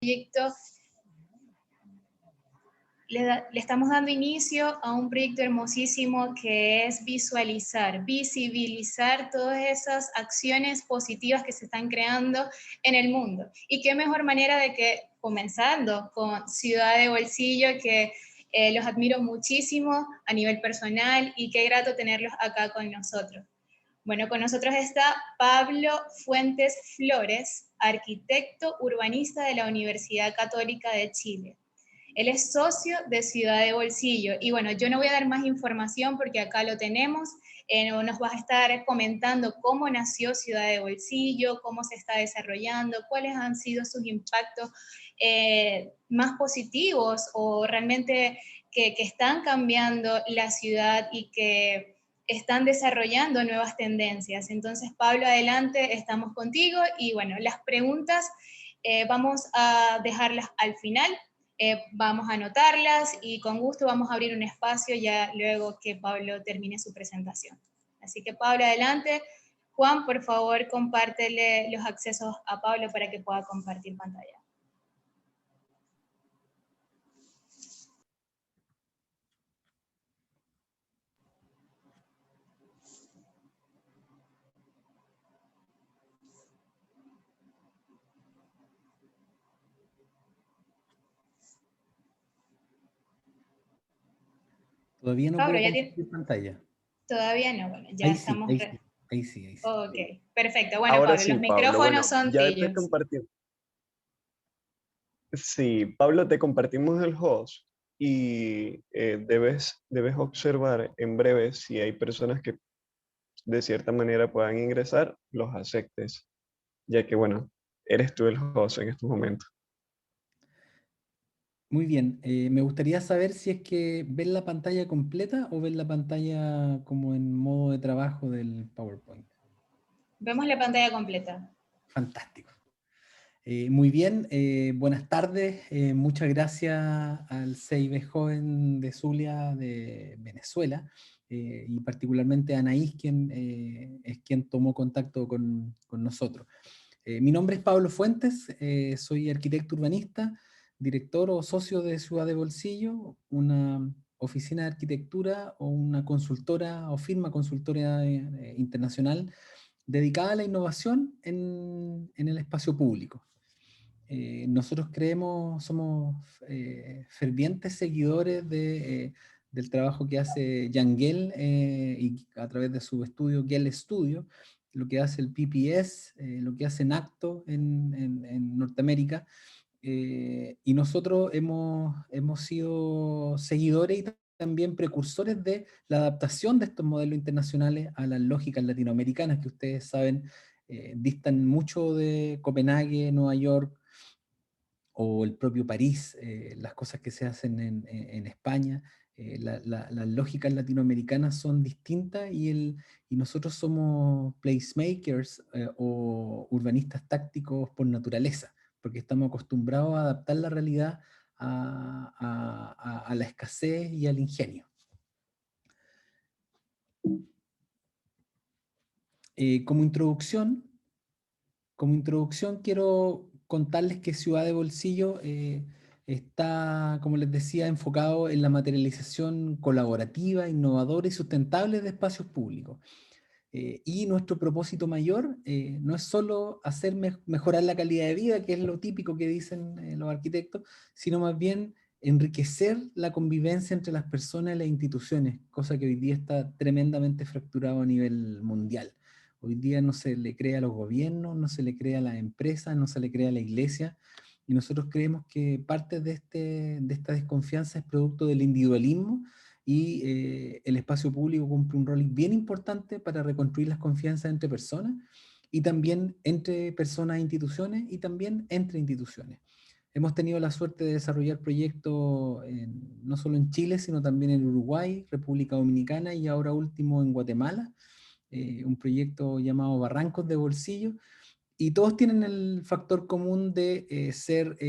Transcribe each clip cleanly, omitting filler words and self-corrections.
proyecto le estamos dando inicio a un proyecto hermosísimo que es visibilizar todas esas acciones positivas que se están creando en el mundo. Y qué mejor manera de que comenzando con Ciudad de Bolsillo, que los admiro muchísimo a nivel personal y qué grato tenerlos acá con nosotros. Bueno, con nosotros está Pablo Fuentes Flores, arquitecto urbanista de la Universidad Católica de Chile. Él es socio de Ciudad de Bolsillo. Y bueno, yo no voy a dar más información porque acá lo tenemos. Nos vas a estar comentando cómo nació Ciudad de Bolsillo, cómo se está desarrollando, cuáles han sido sus impactos más positivos o realmente que están cambiando la ciudad y que están desarrollando nuevas tendencias. Entonces, Pablo, adelante, estamos contigo. Y bueno, las preguntas vamos a dejarlas al final. Vamos a anotarlas y con gusto vamos a abrir un espacio ya luego que Pablo termine su presentación. Así que Pablo, adelante. Juan, por favor, compártele los accesos a Pablo para que pueda compartir pantalla. Todavía no Pablo, puedo ya compartir pantalla. Todavía no, bueno, ya Ahí sí, estamos... ahí sí, ahí sí, ahí sí. Ok, perfecto. Bueno, Ahora Pablo, sí, los Pablo. micrófonos Bueno, son ya te tuyos. compartimos. Sí, Pablo, te compartimos el host y debes observar en breve si hay personas que de cierta manera puedan ingresar, los aceptes, ya que, bueno, eres tú el host en estos momentos. Muy bien, me gustaría saber si es que ven la pantalla completa o ven la pantalla como en modo de trabajo del PowerPoint. Vemos la pantalla completa. Fantástico. Muy bien, buenas tardes. Muchas gracias al CIB Joven de Zulia de Venezuela y particularmente a Anaís, quien es quien tomó contacto con nosotros. Mi nombre es Pablo Fuentes, soy arquitecto urbanista, director o socio de Ciudad de Bolsillo, una oficina de arquitectura o una consultora o firma consultora internacional dedicada a la innovación en el espacio público. Nosotros somos fervientes seguidores del trabajo que hace Jan Gehl y a través de su estudio Gehl Studio, lo que hace el PPS, lo que hace NACTO en Norteamérica, y nosotros hemos sido seguidores y también precursores de la adaptación de estos modelos internacionales a las lógicas latinoamericanas, que ustedes saben, distan mucho de Copenhague, Nueva York, o el propio París, las cosas que se hacen en España. Las lógicas latinoamericanas son distintas y nosotros somos placemakers o urbanistas tácticos por naturaleza, porque estamos acostumbrados a adaptar la realidad a la escasez y al ingenio. Como introducción quiero contarles que Ciudad de Bolsillo está, como les decía, enfocado en la materialización colaborativa, innovadora y sustentable de espacios públicos. Y nuestro propósito mayor no es solo hacer mejorar la calidad de vida, que es lo típico que dicen los arquitectos, sino más bien enriquecer la convivencia entre las personas y las instituciones, cosa que hoy día está tremendamente fracturado a nivel mundial. Hoy día no se le cree a los gobiernos, no se le cree a las empresas, no se le cree a la iglesia, y nosotros creemos que parte de esta desconfianza es producto del individualismo, y el espacio público cumple un rol bien importante para reconstruir las confianzas entre personas, y también entre personas e instituciones, y también entre instituciones. Hemos tenido la suerte de desarrollar proyectos no solo en Chile, sino también en Uruguay, República Dominicana y ahora último en Guatemala, un proyecto llamado Barrancos de Bolsillo, y todos tienen el factor común de ser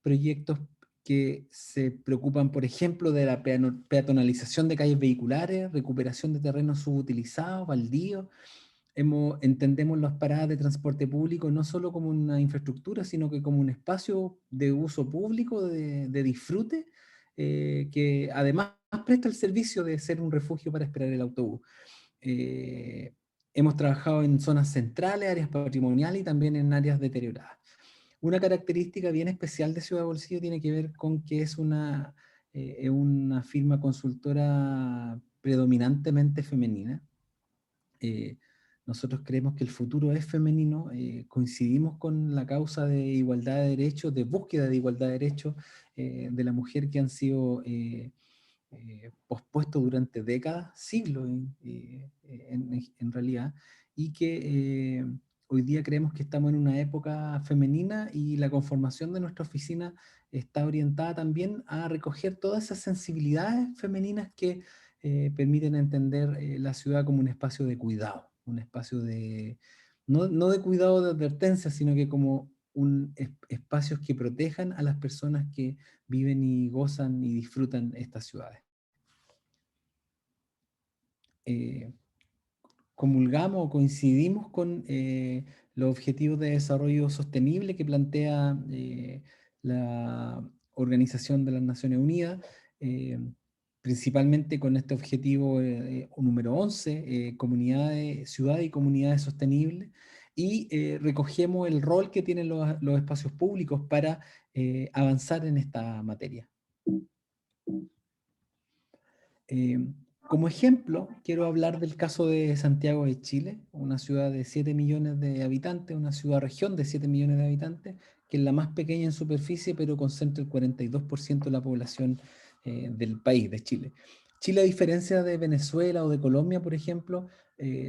proyectos que se preocupan, por ejemplo, de la peatonalización de calles vehiculares, recuperación de terrenos subutilizados, baldíos, entendemos las paradas de transporte público no solo como una infraestructura, sino que como un espacio de uso público, de disfrute, que además presta el servicio de ser un refugio para esperar el autobús. Hemos trabajado en zonas centrales, áreas patrimoniales y también en áreas deterioradas. Una característica bien especial de Ciudad Bolsillo tiene que ver con que es una firma consultora predominantemente femenina. Nosotros creemos que el futuro es femenino, coincidimos con la causa de igualdad de derechos, de búsqueda de igualdad de derechos de la mujer que han sido pospuestos durante décadas, siglos en realidad, y que hoy día creemos que estamos en una época femenina y la conformación de nuestra oficina está orientada también a recoger todas esas sensibilidades femeninas que permiten entender la ciudad como un espacio de cuidado, un espacio de, no de cuidado de advertencia, sino que como espacios que protejan a las personas que viven y gozan y disfrutan estas ciudades. Comulgamos o coincidimos con los objetivos de desarrollo sostenible que plantea la Organización de las Naciones Unidas, principalmente con este objetivo número 11, comunidades, ciudades y comunidades sostenibles, y recogemos el rol que tienen los espacios públicos para avanzar en esta materia. Como ejemplo, quiero hablar del caso de Santiago de Chile, una ciudad de 7 millones de habitantes, una ciudad-región de 7 millones de habitantes, que es la más pequeña en superficie, pero concentra el 42% de la población del país, de Chile. Chile, a diferencia de Venezuela o de Colombia, por ejemplo,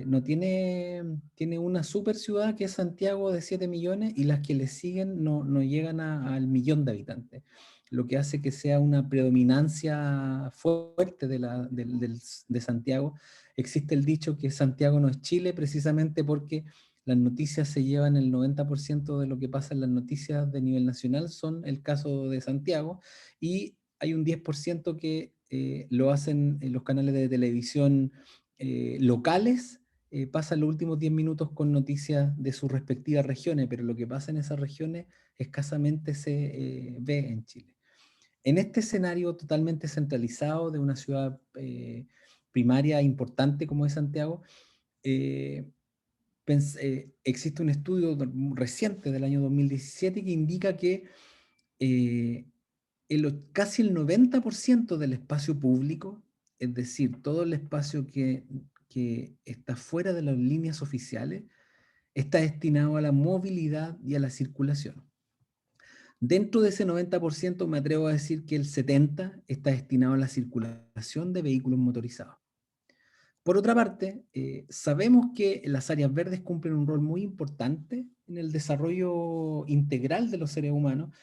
no tiene una super ciudad que es Santiago de 7 millones y las que le siguen no llegan al millón de habitantes, lo que hace que sea una predominancia fuerte de Santiago. Existe el dicho que Santiago no es Chile, precisamente porque las noticias se llevan el 90% de lo que pasa en las noticias de nivel nacional, son el caso de Santiago, y hay un 10% que lo hacen en los canales de televisión locales, pasan los últimos 10 minutos con noticias de sus respectivas regiones, pero lo que pasa en esas regiones escasamente se ve en Chile. En este escenario totalmente centralizado de una ciudad primaria importante como es Santiago, existe un estudio reciente del año 2017 que indica que casi el 90% del espacio público, es decir, todo el espacio que está fuera de las líneas oficiales, está destinado a la movilidad y a la circulación. Dentro de ese 90% me atrevo a decir que el 70% está destinado a la circulación de vehículos motorizados. Por otra parte, sabemos que las áreas verdes cumplen un rol muy importante en el desarrollo integral de los seres humanos,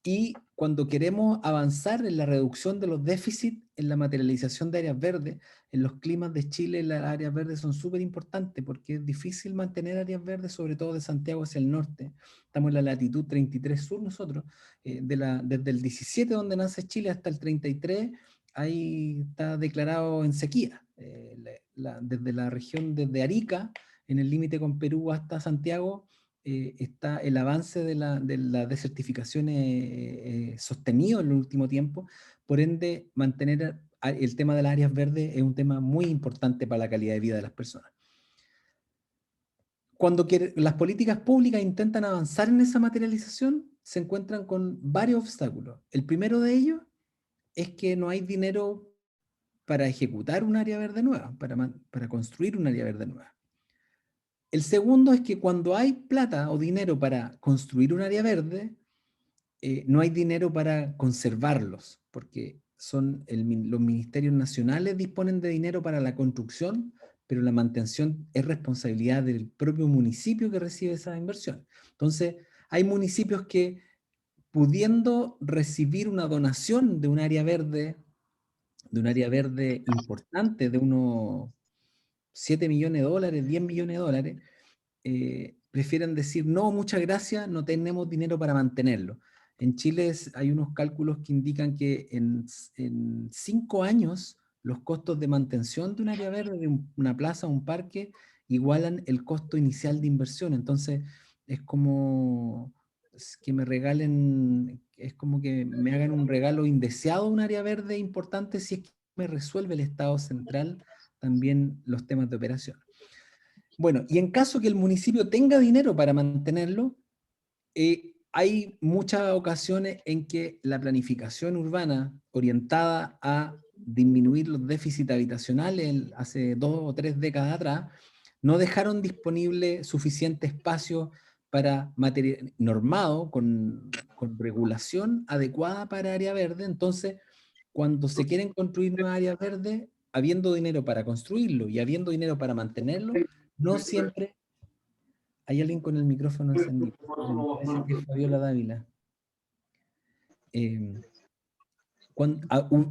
y cuando queremos avanzar en la reducción de los déficits en la materialización de áreas verdes, en los climas de Chile las áreas verdes son súper importantes porque es difícil mantener áreas verdes, sobre todo de Santiago hacia el norte. Estamos en la latitud 33 sur nosotros, desde el 17 donde nace Chile hasta el 33, ahí está declarado en sequía. Desde la región, desde Arica, en el límite con Perú hasta Santiago, está el avance de la desertificación sostenido en el último tiempo. Por ende, mantener el tema de las áreas verdes es un tema muy importante para la calidad de vida de las personas. Cuando las políticas públicas intentan avanzar en esa materialización, se encuentran con varios obstáculos. El primero de ellos es que no hay dinero para ejecutar un área verde nueva, para construir un área verde nueva. El segundo es que cuando hay plata o dinero para construir un área verde, no hay dinero para conservarlos, porque los ministerios nacionales disponen de dinero para la construcción, pero la mantención es responsabilidad del propio municipio que recibe esa inversión. Entonces, hay municipios que, pudiendo recibir una donación de un área verde importante, de unos 7 millones de dólares, 10 millones de dólares, prefieren decir, no, muchas gracias, no tenemos dinero para mantenerlo. En Chile hay unos cálculos que indican que en 5 años los costos de mantención de un área verde, de una plaza, un parque, igualan el costo inicial de inversión. Entonces, es como que me regalen, es como que me hagan un regalo indeseado a un área verde importante si es que me resuelve el Estado central también los temas de operación. Bueno, y en caso que el municipio tenga dinero para mantenerlo, hay muchas ocasiones en que la planificación urbana orientada a disminuir los déficits habitacionales hace 2 o 3 décadas atrás, no dejaron disponible suficiente espacio para material normado, con regulación adecuada para área verde. Entonces, cuando se quieren construir nuevas áreas verdes, habiendo dinero para construirlo y habiendo dinero para mantenerlo, no siempre hay alguien con el micrófono encendido. Me parece que es Fabiola Dávila.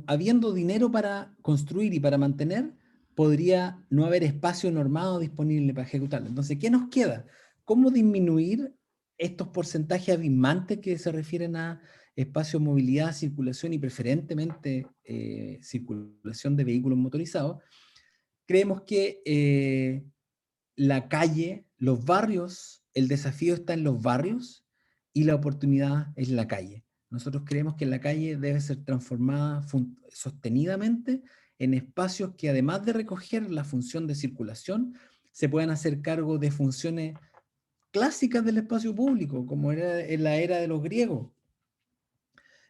Habiendo dinero para construir y para mantener, podría no haber espacio normado disponible para ejecutarlo. Entonces, ¿qué nos queda? ¿Cómo disminuir estos porcentajes abismantes que se refieren a espacio, movilidad, circulación y preferentemente circulación de vehículos motorizados? Creemos que la calle, los barrios, el desafío está en los barrios y la oportunidad es la calle. Nosotros creemos que la calle debe ser transformada sostenidamente en espacios que, además de recoger la función de circulación, se puedan hacer cargo de funciones clásicas del espacio público, como era en la era de los griegos.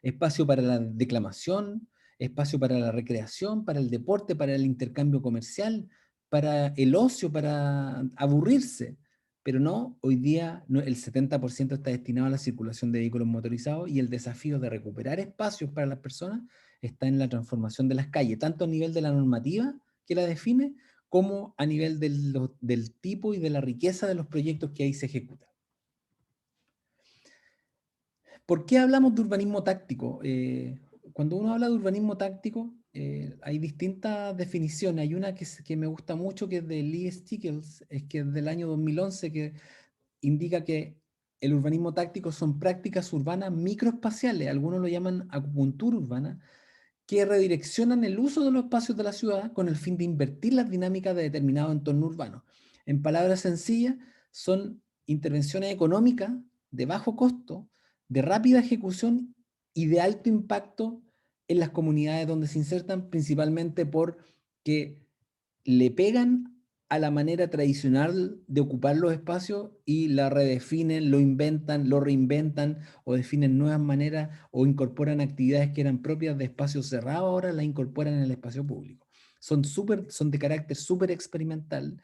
Espacio para la declamación, espacio para la recreación, para el deporte, para el intercambio comercial, para el ocio, para aburrirse. Pero no, hoy día el 70% está destinado a la circulación de vehículos motorizados, y el desafío de recuperar espacios para las personas está en la transformación de las calles, tanto a nivel de la normativa que la define, como a nivel del tipo y de la riqueza de los proyectos que ahí se ejecutan. ¿Por qué hablamos de urbanismo táctico? Cuando uno habla de urbanismo táctico, hay distintas definiciones. Hay una que me gusta mucho, que es de Lee Stickles, es que es del año 2011, que indica que el urbanismo táctico son prácticas urbanas microespaciales, algunos lo llaman acupuntura urbana, que redireccionan el uso de los espacios de la ciudad con el fin de invertir las dinámicas de determinado entorno urbano. En palabras sencillas, son intervenciones económicas de bajo costo, de rápida ejecución y de alto impacto en las comunidades donde se insertan, principalmente porque le pegan a la manera tradicional de ocupar los espacios y la redefinen, lo inventan, lo reinventan, o definen nuevas maneras, o incorporan actividades que eran propias de espacios cerrados, ahora las incorporan en el espacio público. Son de carácter súper experimental,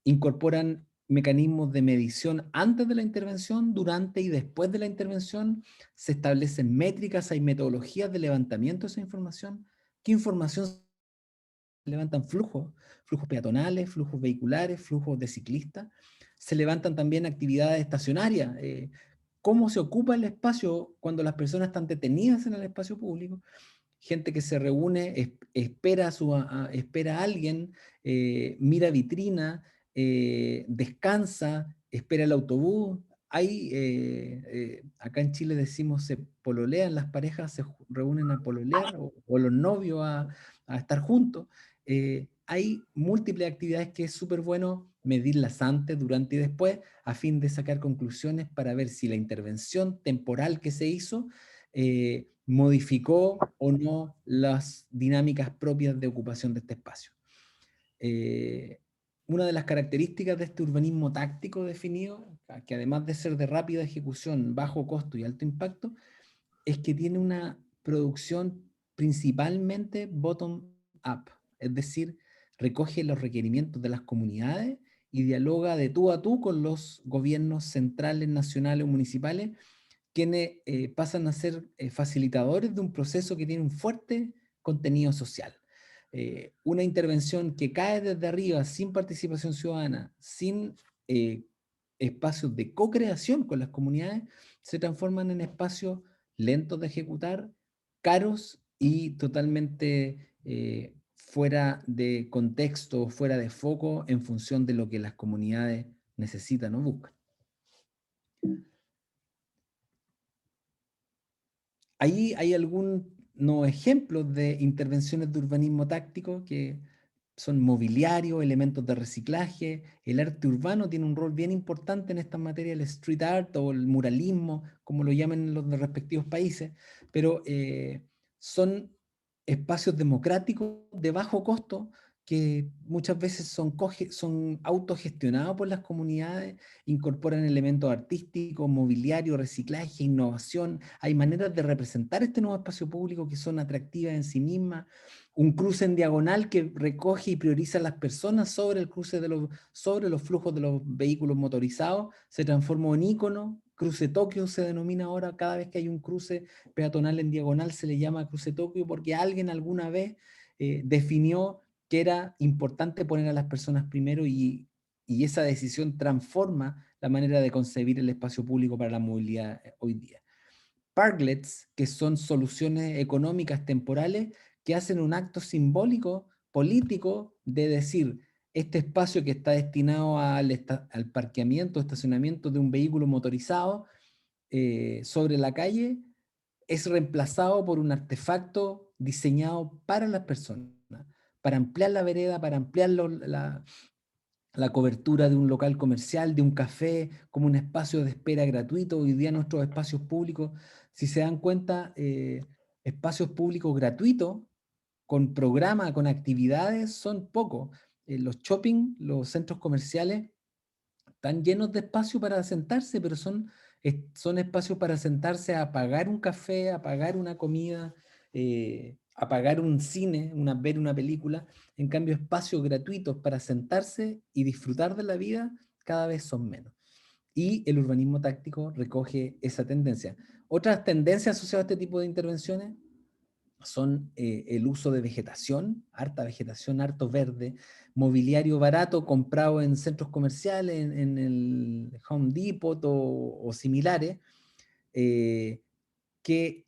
incorporan mecanismos de medición antes de la intervención, durante y después de la intervención, se establecen métricas, hay metodologías de levantamiento de esa información. ¿Qué información se levantan? Flujos peatonales, flujos vehiculares, flujos de ciclistas. Se levantan también actividades estacionarias, cómo se ocupa el espacio cuando las personas están detenidas en el espacio público. Gente que se reúne, espera a alguien, mira vitrina, descansa, espera el autobús. Acá en Chile decimos se pololean, las parejas se reúnen a pololear, o los novios a estar juntos. Hay múltiples actividades que es súper bueno medirlas antes, durante y después, a fin de sacar conclusiones para ver si la intervención temporal que se hizo modificó o no las dinámicas propias de ocupación de este espacio. Una de las características de este urbanismo táctico definido, que además de ser de rápida ejecución, bajo costo y alto impacto, es que tiene una producción principalmente bottom-up, es decir, recoge los requerimientos de las comunidades y dialoga de tú a tú con los gobiernos centrales, nacionales o municipales, quienes pasan a ser facilitadores de un proceso que tiene un fuerte contenido social. Una intervención que cae desde arriba, sin participación ciudadana, sin espacios de co-creación con las comunidades, se transforman en espacios lentos de ejecutar, caros y totalmente fuera de contexto, fuera de foco, en función de lo que las comunidades necesitan o buscan. Ahí hay algunos ejemplos de intervenciones de urbanismo táctico que son mobiliario, elementos de reciclaje. El arte urbano tiene un rol bien importante en esta materia, el street art o el muralismo, como lo llaman los de respectivos países, pero son espacios democráticos de bajo costo que muchas veces son autogestionados por las comunidades, incorporan elementos artísticos, mobiliario, reciclaje, innovación. Hay maneras de representar este nuevo espacio público que son atractivas en sí mismas. Un cruce en diagonal que recoge y prioriza a las personas sobre el cruce sobre los flujos de los vehículos motorizados, se transformó en ícono. Cruce Tokio se denomina ahora, cada vez que hay un cruce peatonal en diagonal se le llama cruce Tokio, porque alguien alguna vez definió que era importante poner a las personas primero, y esa decisión transforma la manera de concebir el espacio público para la movilidad hoy día. Parklets, que son soluciones económicas temporales que hacen un acto simbólico, político, de decir, este espacio que está destinado al parqueamiento, estacionamiento de un vehículo motorizado sobre la calle, es reemplazado por un artefacto diseñado para las personas, para ampliar la vereda, para ampliar la cobertura de un local comercial, de un café, como un espacio de espera gratuito. Hoy día nuestros espacios públicos, si se dan cuenta, espacios públicos gratuitos, con programa, con actividades, son pocos. Los shopping, los centros comerciales, están llenos de espacio para sentarse, pero son espacios para sentarse a pagar un café, a pagar una comida, a pagar un cine, ver una película. En cambio, espacios gratuitos para sentarse y disfrutar de la vida cada vez son menos. Y el urbanismo táctico recoge esa tendencia. Otras tendencias asociadas a este tipo de intervenciones son el uso de vegetación, harto verde, mobiliario barato comprado en centros comerciales, en el Home Depot o similares, que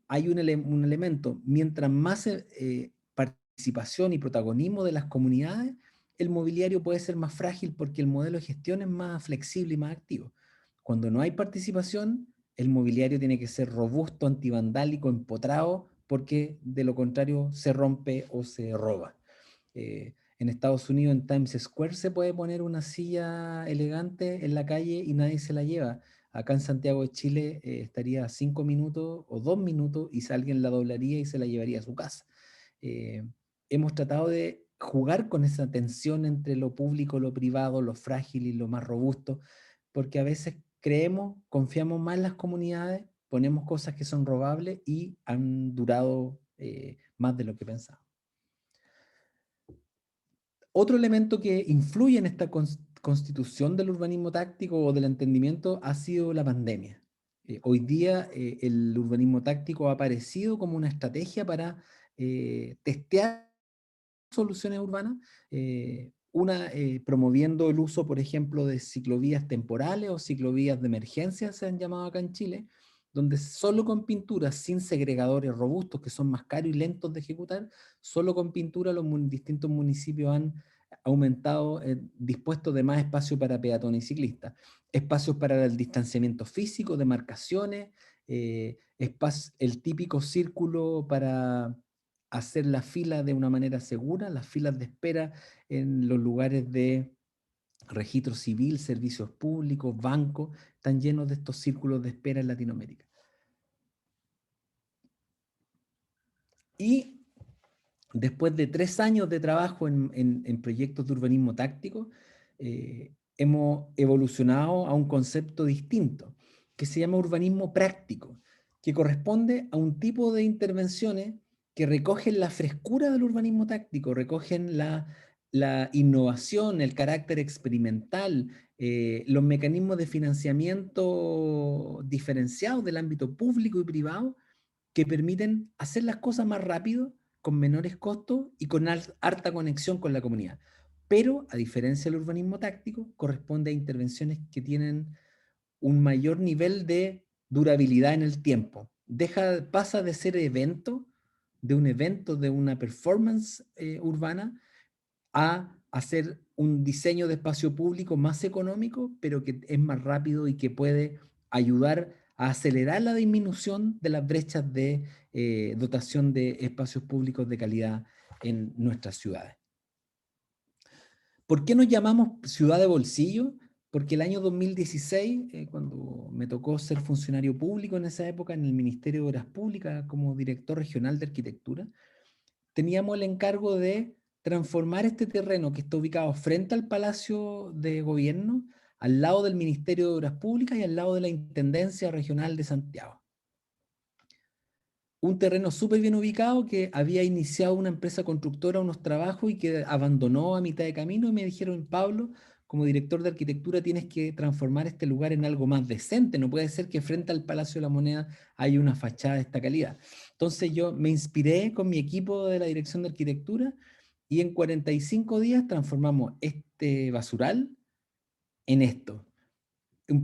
hay un elemento, mientras más participación y protagonismo de las comunidades, el mobiliario puede ser más frágil porque el modelo de gestión es más flexible y más activo. Cuando no hay participación, el mobiliario tiene que ser robusto, antivandálico, empotrado, porque de lo contrario se rompe o se roba. En Estados Unidos, en Times Square, se puede poner una silla elegante en la calle y nadie se la lleva. Acá en Santiago de Chile estaría 5 minutos o 2 minutos y si alguien la doblaría y se la llevaría a su casa. Eh, Hemos tratado de jugar con esa tensión entre lo público, lo privado, lo frágil y lo más robusto, porque a veces confiamos más en las comunidades, ponemos cosas que son robables y han durado más de lo que pensábamos. Otro elemento que influye en esta constitución del urbanismo táctico o del entendimiento ha sido la pandemia. Hoy día el urbanismo táctico ha aparecido como una estrategia para testear soluciones urbanas, promoviendo el uso, por ejemplo, de ciclovías temporales o ciclovías de emergencia, se han llamado acá en Chile, donde solo con pinturas, sin segregadores robustos, que son más caros y lentos de ejecutar, solo con pintura los distintos municipios han aumentado, dispuesto de más espacio para peatones y ciclistas, espacios para el distanciamiento físico, demarcaciones, el típico círculo para hacer la fila de una manera segura, las filas de espera en los lugares de registro civil, servicios públicos, bancos, están llenos de estos círculos de espera en Latinoamérica. Y después de 3 años de trabajo en proyectos de urbanismo táctico, hemos evolucionado a un concepto distinto, que se llama urbanismo práctico, que corresponde a un tipo de intervenciones que recogen la frescura del urbanismo táctico, recogen la innovación, el carácter experimental, los mecanismos de financiamiento diferenciados del ámbito público y privado, que permiten hacer las cosas más rápido, con menores costos y con harta conexión con la comunidad. Pero, a diferencia del urbanismo táctico, corresponde a intervenciones que tienen un mayor nivel de durabilidad en el tiempo. Pasa de ser un evento, de una performance urbana, a hacer un diseño de espacio público más económico, pero que es más rápido y que puede ayudar a acelerar la disminución de las brechas de dotación de espacios públicos de calidad en nuestras ciudades. ¿Por qué nos llamamos ciudad de bolsillo? Porque el año 2016, cuando me tocó ser funcionario público en esa época en el Ministerio de Obras Públicas como director regional de arquitectura, teníamos el encargo de transformar este terreno que está ubicado frente al Palacio de Gobierno, al lado del Ministerio de Obras Públicas y al lado de la Intendencia Regional de Santiago. Un terreno súper bien ubicado que había iniciado una empresa constructora unos trabajos y que abandonó a mitad de camino, y me dijeron: Pablo, como director de arquitectura tienes que transformar este lugar en algo más decente, no puede ser que frente al Palacio de la Moneda haya una fachada de esta calidad. Entonces yo me inspiré con mi equipo de la dirección de arquitectura y en 45 días transformamos este basural en esto. El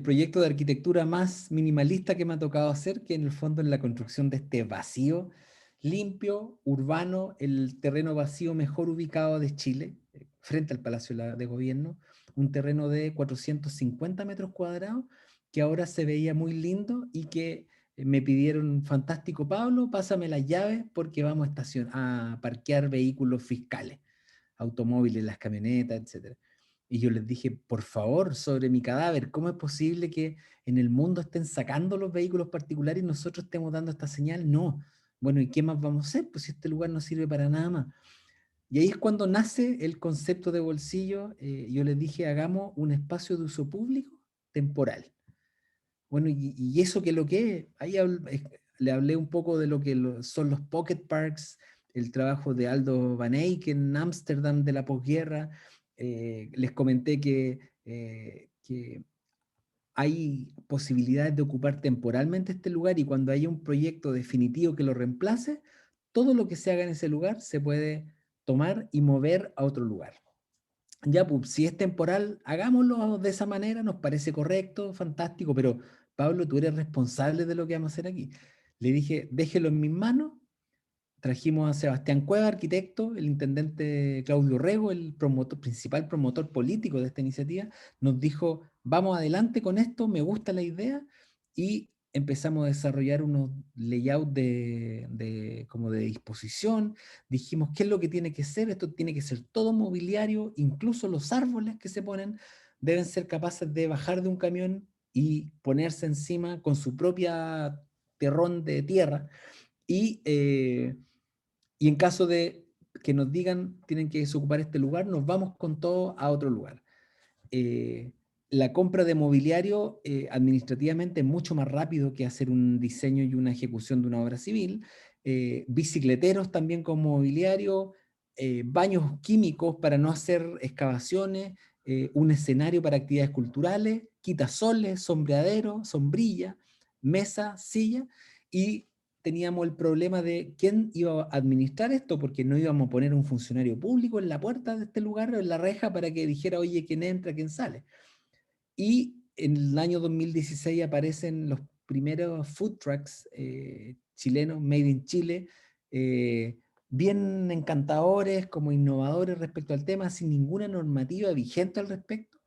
proyecto de arquitectura más minimalista que me ha tocado hacer, que en el fondo es la construcción de este vacío limpio, urbano, el terreno vacío mejor ubicado de Chile, frente al Palacio de Gobierno, un terreno de 450 metros cuadrados, que ahora se veía muy lindo y que me pidieron: fantástico Pablo, pásame las llaves porque vamos a parquear vehículos fiscales, automóviles, las camionetas, etcétera. Y yo les dije: por favor, sobre mi cadáver, ¿cómo es posible que en el mundo estén sacando los vehículos particulares y nosotros estemos dando esta señal? No. Bueno, ¿y qué más vamos a hacer? Pues si este lugar no sirve para nada más. Y ahí es cuando nace el concepto de bolsillo. Yo les dije: hagamos un espacio de uso público temporal. Bueno, y eso que lo que es, ahí le hablé un poco de lo que son los pocket parks, el trabajo de Aldo Van Eyck en Ámsterdam de la posguerra. Les comenté que hay posibilidades de ocupar temporalmente este lugar, y cuando haya un proyecto definitivo que lo reemplace, todo lo que se haga en ese lugar se puede tomar y mover a otro lugar. Ya, pues, si es temporal, hagámoslo de esa manera, nos parece correcto, fantástico, pero Pablo, tú eres responsable de lo que vamos a hacer aquí. Le dije: déjelo en mis manos. Trajimos a Sebastián Cueva, arquitecto, el intendente Claudio Rego, el principal promotor político de esta iniciativa, nos dijo: vamos adelante con esto, me gusta la idea, y empezamos a desarrollar unos layouts como de disposición. Dijimos: ¿qué es lo que tiene que ser? Esto tiene que ser todo mobiliario, incluso los árboles que se ponen deben ser capaces de bajar de un camión y ponerse encima con su propia terrón de tierra. Y en caso de que nos digan tienen que desocupar este lugar, nos vamos con todo a otro lugar. La compra de mobiliario administrativamente es mucho más rápido que hacer un diseño y una ejecución de una obra civil. Bicicleteros también con mobiliario, baños químicos para no hacer excavaciones, un escenario para actividades culturales, quitasoles, sombreadero, sombrilla, mesa, silla, y teníamos el problema de quién iba a administrar esto, porque no íbamos a poner un funcionario público en la puerta de este lugar, en la reja, para que dijera: oye, quién entra, quién sale. Y en el año 2016 aparecen los primeros food trucks chilenos, made in Chile, bien encantadores, como innovadores respecto al tema, sin ninguna normativa vigente al respecto.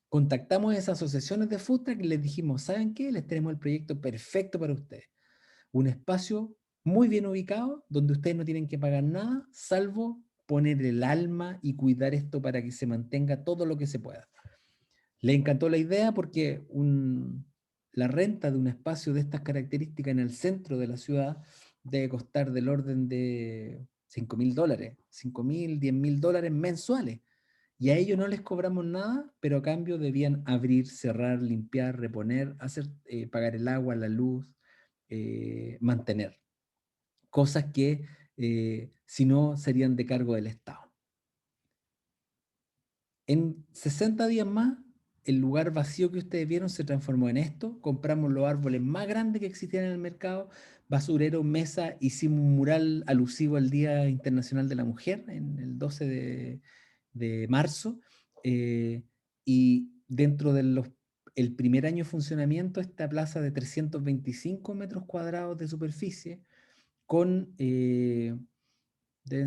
Contactamos a esas asociaciones de food truck y les dijimos: ¿saben qué? Les tenemos el proyecto perfecto para ustedes. Un espacio muy bien ubicado, donde ustedes no tienen que pagar nada, salvo poner el alma y cuidar esto para que se mantenga todo lo que se pueda. Le encantó la idea porque la renta de un espacio de estas características en el centro de la ciudad debe costar del orden de $5.000, $5.000, $10.000 mensuales. Y a ellos no les cobramos nada, pero a cambio debían abrir, cerrar, limpiar, reponer, pagar el agua, la luz, mantener. Cosas que si no serían de cargo del Estado. En 60 días más, el lugar vacío que ustedes vieron se transformó en esto. Compramos los árboles más grandes que existían en el mercado, basurero, mesa, hicimos un mural alusivo al Día Internacional de la Mujer, en el 12 de marzo, y dentro del el primer año de funcionamiento, esta plaza de 325 metros cuadrados de superficie, con, deben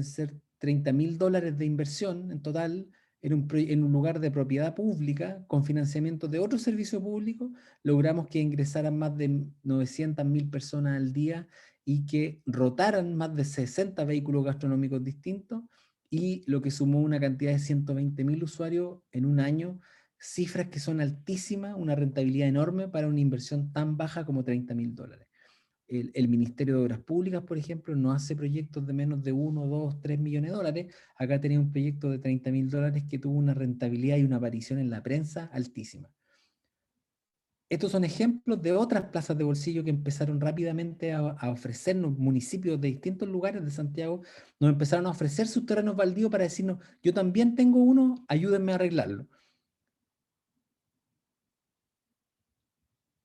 ser $30.000 de inversión en total, en un lugar de propiedad pública, con financiamiento de otro servicio público, logramos que ingresaran más de 900.000 personas al día y que rotaran más de 60 vehículos gastronómicos distintos, y lo que sumó una cantidad de 120.000 usuarios en un año, cifras que son altísimas, una rentabilidad enorme para una inversión tan baja como $30.000. El Ministerio de Obras Públicas, por ejemplo, no hace proyectos de menos de 1, 2, 3 millones de dólares. Acá tenía un proyecto de $30.000 que tuvo una rentabilidad y una aparición en la prensa altísima. Estos son ejemplos de otras plazas de bolsillo que empezaron rápidamente a ofrecernos, municipios de distintos lugares de Santiago, nos empezaron a ofrecer sus terrenos baldíos para decirnos, yo también tengo uno, ayúdenme a arreglarlo.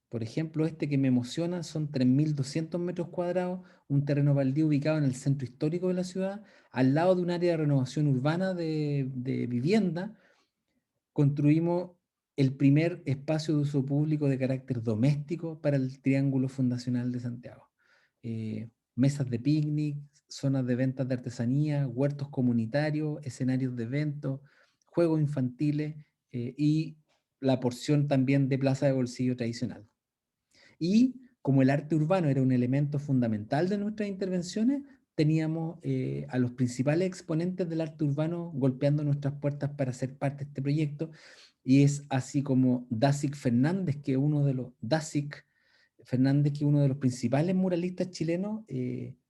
Por ejemplo, este que me emociona son 3.200 metros cuadrados, un terreno baldío ubicado en el centro histórico de la ciudad, al lado de un área de renovación urbana de vivienda. Construimos el primer espacio de uso público de carácter doméstico para el Triángulo Fundacional de Santiago. Mesas de picnic, zonas de ventas de artesanía, huertos comunitarios, escenarios de eventos, juegos infantiles y la porción también de plaza de bolsillo tradicional. Y como el arte urbano era un elemento fundamental de nuestras intervenciones, teníamos a los principales exponentes del arte urbano golpeando nuestras puertas para ser parte de este proyecto, y es así como Dacic Fernández, que uno de los principales muralistas chilenos,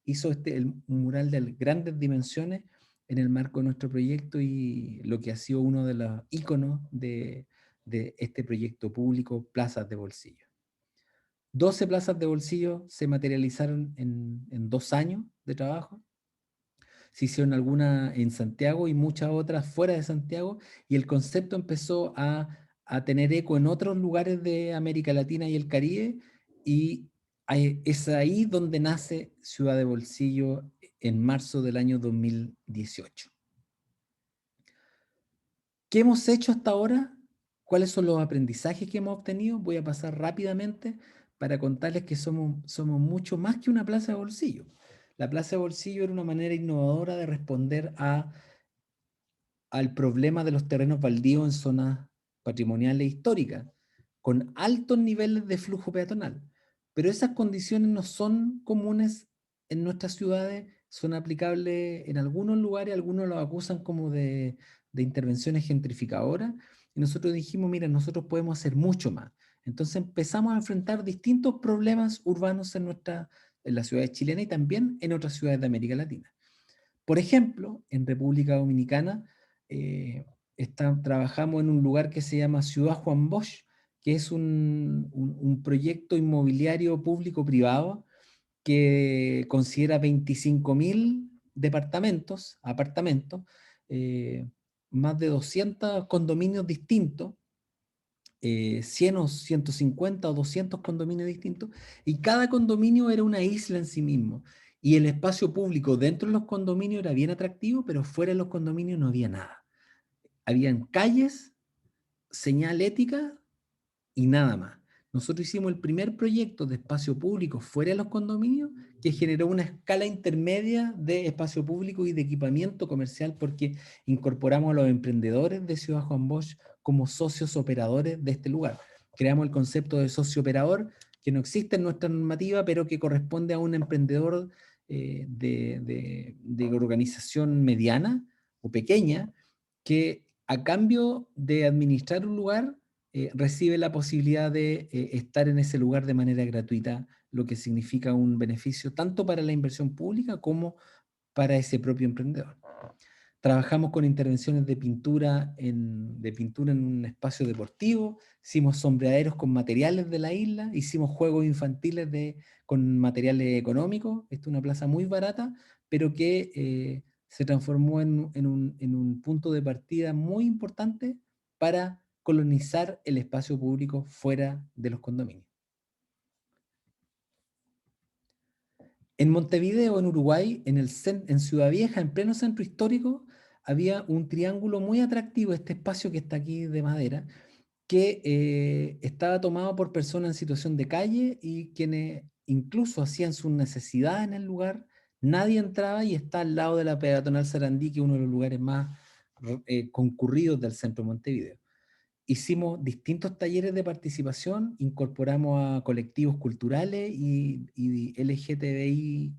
hizo el mural de grandes dimensiones en el marco de nuestro proyecto y lo que ha sido uno de los íconos de este proyecto público, Plazas de Bolsillo. 12 plazas de bolsillo se materializaron en 2 años de trabajo. Se hicieron algunas en Santiago y muchas otras fuera de Santiago, y el concepto empezó a tener eco en otros lugares de América Latina y el Caribe, y es ahí donde nace Ciudad de Bolsillo en marzo del año 2018. ¿Qué hemos hecho hasta ahora? ¿Cuáles son los aprendizajes que hemos obtenido? Voy a pasar rápidamente para contarles que somos mucho más que una plaza de bolsillo. La plaza de bolsillo era una manera innovadora de responder al problema de los terrenos baldíos en zonas patrimoniales históricas, con altos niveles de flujo peatonal. Pero esas condiciones no son comunes en nuestras ciudades, son aplicables en algunos lugares, algunos los acusan como de intervenciones gentrificadoras, y nosotros dijimos, mira, nosotros podemos hacer mucho más. Entonces empezamos a enfrentar distintos problemas urbanos en las ciudades chilenas y también en otras ciudades de América Latina. Por ejemplo, en República Dominicana trabajamos en un lugar que se llama Ciudad Juan Bosch, que es un proyecto inmobiliario público-privado que considera 25.000 apartamentos, más de 200 condominios distintos, 100 o 150 o 200 condominios distintos, y cada condominio era una isla en sí mismo. Y el espacio público dentro de los condominios era bien atractivo, pero fuera de los condominios no había nada. Habían calles, señalética y nada más. Nosotros hicimos el primer proyecto de espacio público fuera de los condominios que generó una escala intermedia de espacio público y de equipamiento comercial, porque incorporamos a los emprendedores de Ciudad Juan Bosch como socios operadores de este lugar. Creamos el concepto de socio operador, que no existe en nuestra normativa, pero que corresponde a un emprendedor de organización mediana o pequeña, que a cambio de administrar un lugar, recibe la posibilidad de estar en ese lugar de manera gratuita, lo que significa un beneficio tanto para la inversión pública como para ese propio emprendedor. Trabajamos con intervenciones de pintura en un espacio deportivo, hicimos sombreaderos con materiales de la isla, hicimos juegos infantiles con materiales económicos. Esta es una plaza muy barata, pero que se transformó en un punto de partida muy importante para colonizar el espacio público fuera de los condominios. En Montevideo, en Uruguay, en Ciudad Vieja, en pleno centro histórico, había un triángulo muy atractivo, este espacio que está aquí de madera, que estaba tomado por personas en situación de calle y quienes incluso hacían sus necesidades en el lugar. Nadie entraba, y está al lado de la peatonal Sarandí, que es uno de los lugares más concurridos del centro de Montevideo. Hicimos distintos talleres de participación, incorporamos a colectivos culturales y LGTBIQ+,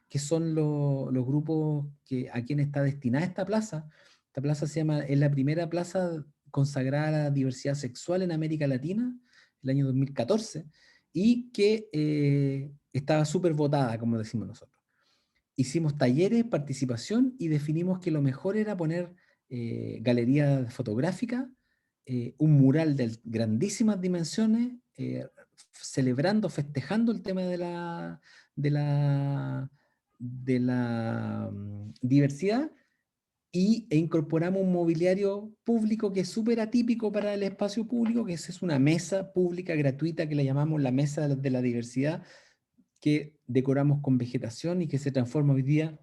que son los grupos a quienes está destinada esta plaza. Esta plaza es la primera plaza consagrada a la diversidad sexual en América Latina, el año 2014, y que estaba súper votada, como decimos nosotros. Hicimos talleres, participación, y definimos que lo mejor era poner galería fotográfica, un mural de grandísimas dimensiones, celebrando, festejando el tema de la, diversidad, e incorporamos un mobiliario público que es súper atípico para el espacio público, que es una mesa pública gratuita que le llamamos la Mesa de la Diversidad, que decoramos con vegetación y que se transforma hoy día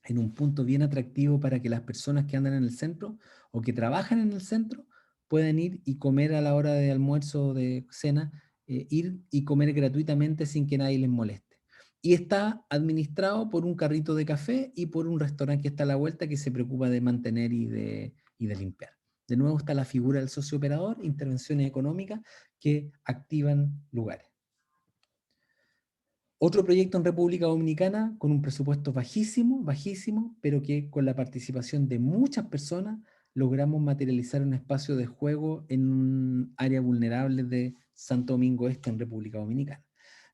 en un punto bien atractivo para que las personas que andan en el centro o que trabajan en el centro puedan ir y comer a la hora de almuerzo o de cena, ir y comer gratuitamente sin que nadie les moleste. Y está administrado por un carrito de café y por un restaurante que está a la vuelta, que se preocupa de mantener y de limpiar. De nuevo está la figura del socio operador, intervenciones económicas que activan lugares. Otro proyecto en República Dominicana con un presupuesto bajísimo, bajísimo, pero que con la participación de muchas personas logramos materializar un espacio de juego en un área vulnerable de Santo Domingo Este en República Dominicana.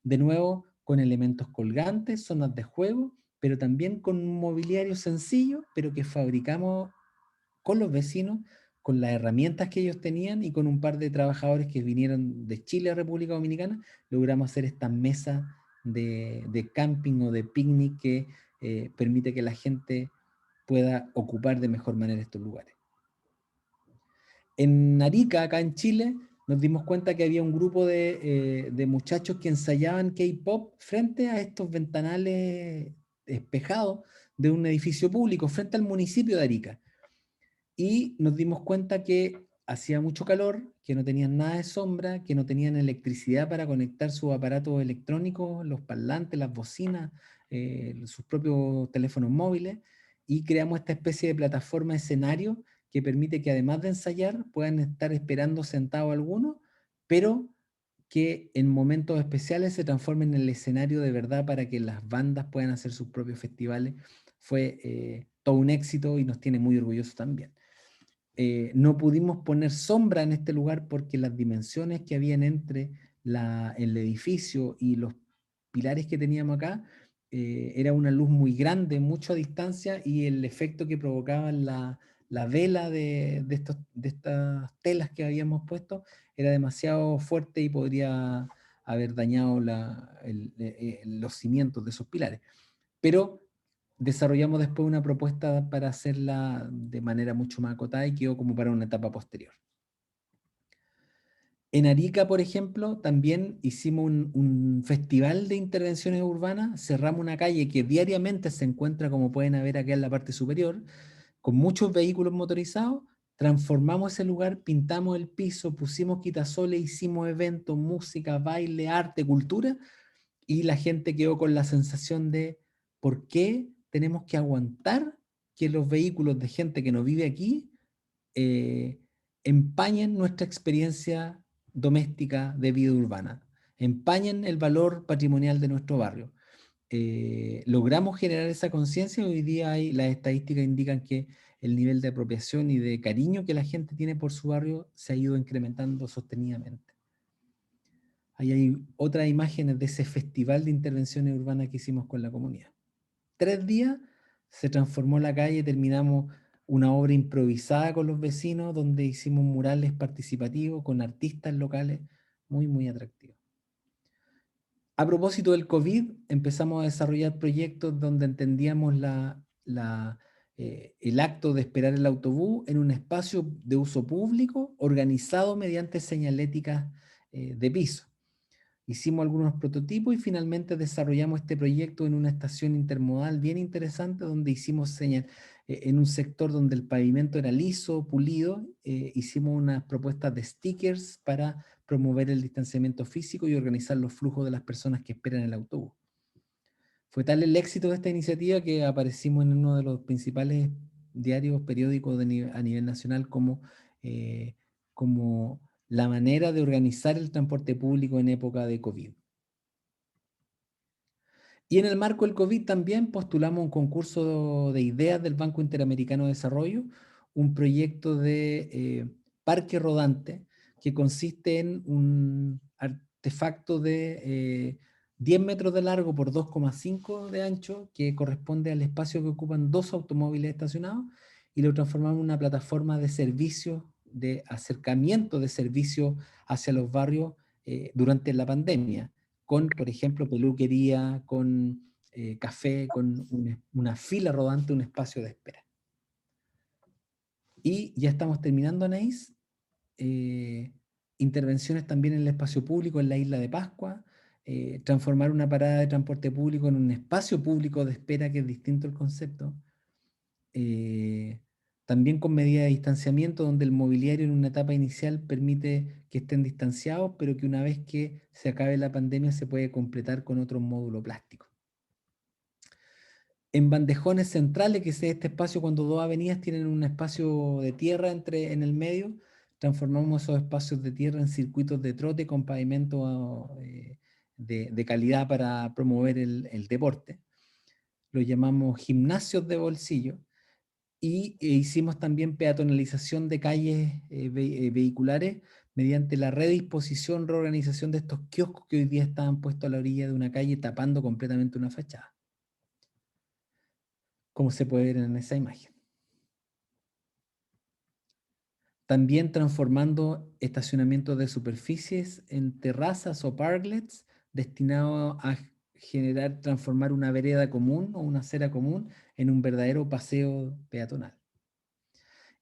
De nuevo, con elementos colgantes, zonas de juego, pero también con un mobiliario sencillo, pero que fabricamos con los vecinos, con las herramientas que ellos tenían y con un par de trabajadores que vinieron de Chile a República Dominicana, logramos hacer esta mesa de camping o de picnic que permite que la gente pueda ocupar de mejor manera estos lugares. En Arica, acá en Chile, nos dimos cuenta que había un grupo de muchachos que ensayaban K-pop frente a estos ventanales espejados de un edificio público, frente al municipio de Arica. Y nos dimos cuenta que hacía mucho calor, que no tenían nada de sombra, que no tenían electricidad para conectar sus aparatos electrónicos, los parlantes, las bocinas, sus propios teléfonos móviles, y creamos esta especie de plataforma escenario que permite que además de ensayar puedan estar esperando sentados algunos, pero que en momentos especiales se transformen en el escenario de verdad para que las bandas puedan hacer sus propios festivales. Fue todo un éxito y nos tiene muy orgullosos también. No pudimos poner sombra en este lugar porque las dimensiones que habían entre el edificio y los pilares que teníamos acá, era una luz muy grande, mucho a distancia, y el efecto que provocaba la vela de estas telas que habíamos puesto era demasiado fuerte y podría haber dañado los cimientos de esos pilares. Pero desarrollamos después una propuesta para hacerla de manera mucho más acotada y quedó como para una etapa posterior. En Arica, por ejemplo, también hicimos un festival de intervenciones urbanas, cerramos una calle que diariamente se encuentra, como pueden ver acá en la parte superior, con muchos vehículos motorizados, transformamos ese lugar, pintamos el piso, pusimos quitasoles, hicimos eventos, música, baile, arte, cultura, y la gente quedó con la sensación de ¿por qué tenemos que aguantar que los vehículos de gente que no vive aquí empañen nuestra experiencia doméstica de vida urbana, empañen el valor patrimonial de nuestro barrio? Logramos generar esa conciencia. Hoy día las estadísticas indican que el nivel de apropiación y de cariño que la gente tiene por su barrio se ha ido incrementando sostenidamente. Ahí hay otras imágenes de ese festival de intervenciones urbanas que hicimos con la comunidad. 3 días se transformó la calle, terminamos una obra improvisada con los vecinos, donde hicimos murales participativos con artistas locales, muy, muy atractivos. A propósito del COVID, empezamos a desarrollar proyectos donde entendíamos el acto de esperar el autobús en un espacio de uso público organizado mediante señaléticas de piso. Hicimos algunos prototipos y finalmente desarrollamos este proyecto en una estación intermodal bien interesante, donde hicimos en un sector donde el pavimento era liso, pulido, hicimos unas propuestas de stickers para promover el distanciamiento físico y organizar los flujos de las personas que esperan el autobús. Fue tal el éxito de esta iniciativa que aparecimos en uno de los principales diarios, periódicos a nivel nacional como la manera de organizar el transporte público en época de COVID. Y en el marco del COVID también postulamos un concurso de ideas del Banco Interamericano de Desarrollo, un proyecto de parque rodante que consiste en un artefacto de 10 metros de largo por 2,5 de ancho, que corresponde al espacio que ocupan 2 automóviles estacionados, y lo transformamos en una plataforma de servicio, de acercamiento de servicio hacia los barrios durante la pandemia, con, por ejemplo, peluquería, con café, con una fila rodante, un espacio de espera. Y ya estamos terminando, Anaís. Intervenciones también en el espacio público en la isla de Pascua, transformar una parada de transporte público en un espacio público de espera, que es distinto el concepto. También con medidas de distanciamiento, donde el mobiliario en una etapa inicial permite que estén distanciados, pero que una vez que se acabe la pandemia se puede completar con otro módulo plástico. En bandejones centrales, que es este espacio cuando dos avenidas tienen un espacio de tierra en el medio, transformamos esos espacios de tierra en circuitos de trote con pavimento de calidad para promover el deporte. Lo llamamos gimnasios de bolsillo. Y hicimos también peatonalización de calles vehiculares mediante la redisposición, reorganización de estos kioscos que hoy día estaban puestos a la orilla de una calle tapando completamente una fachada, como se puede ver en esa imagen. También transformando estacionamientos de superficies en terrazas o parklets destinados a transformar una vereda común o una acera común en un verdadero paseo peatonal.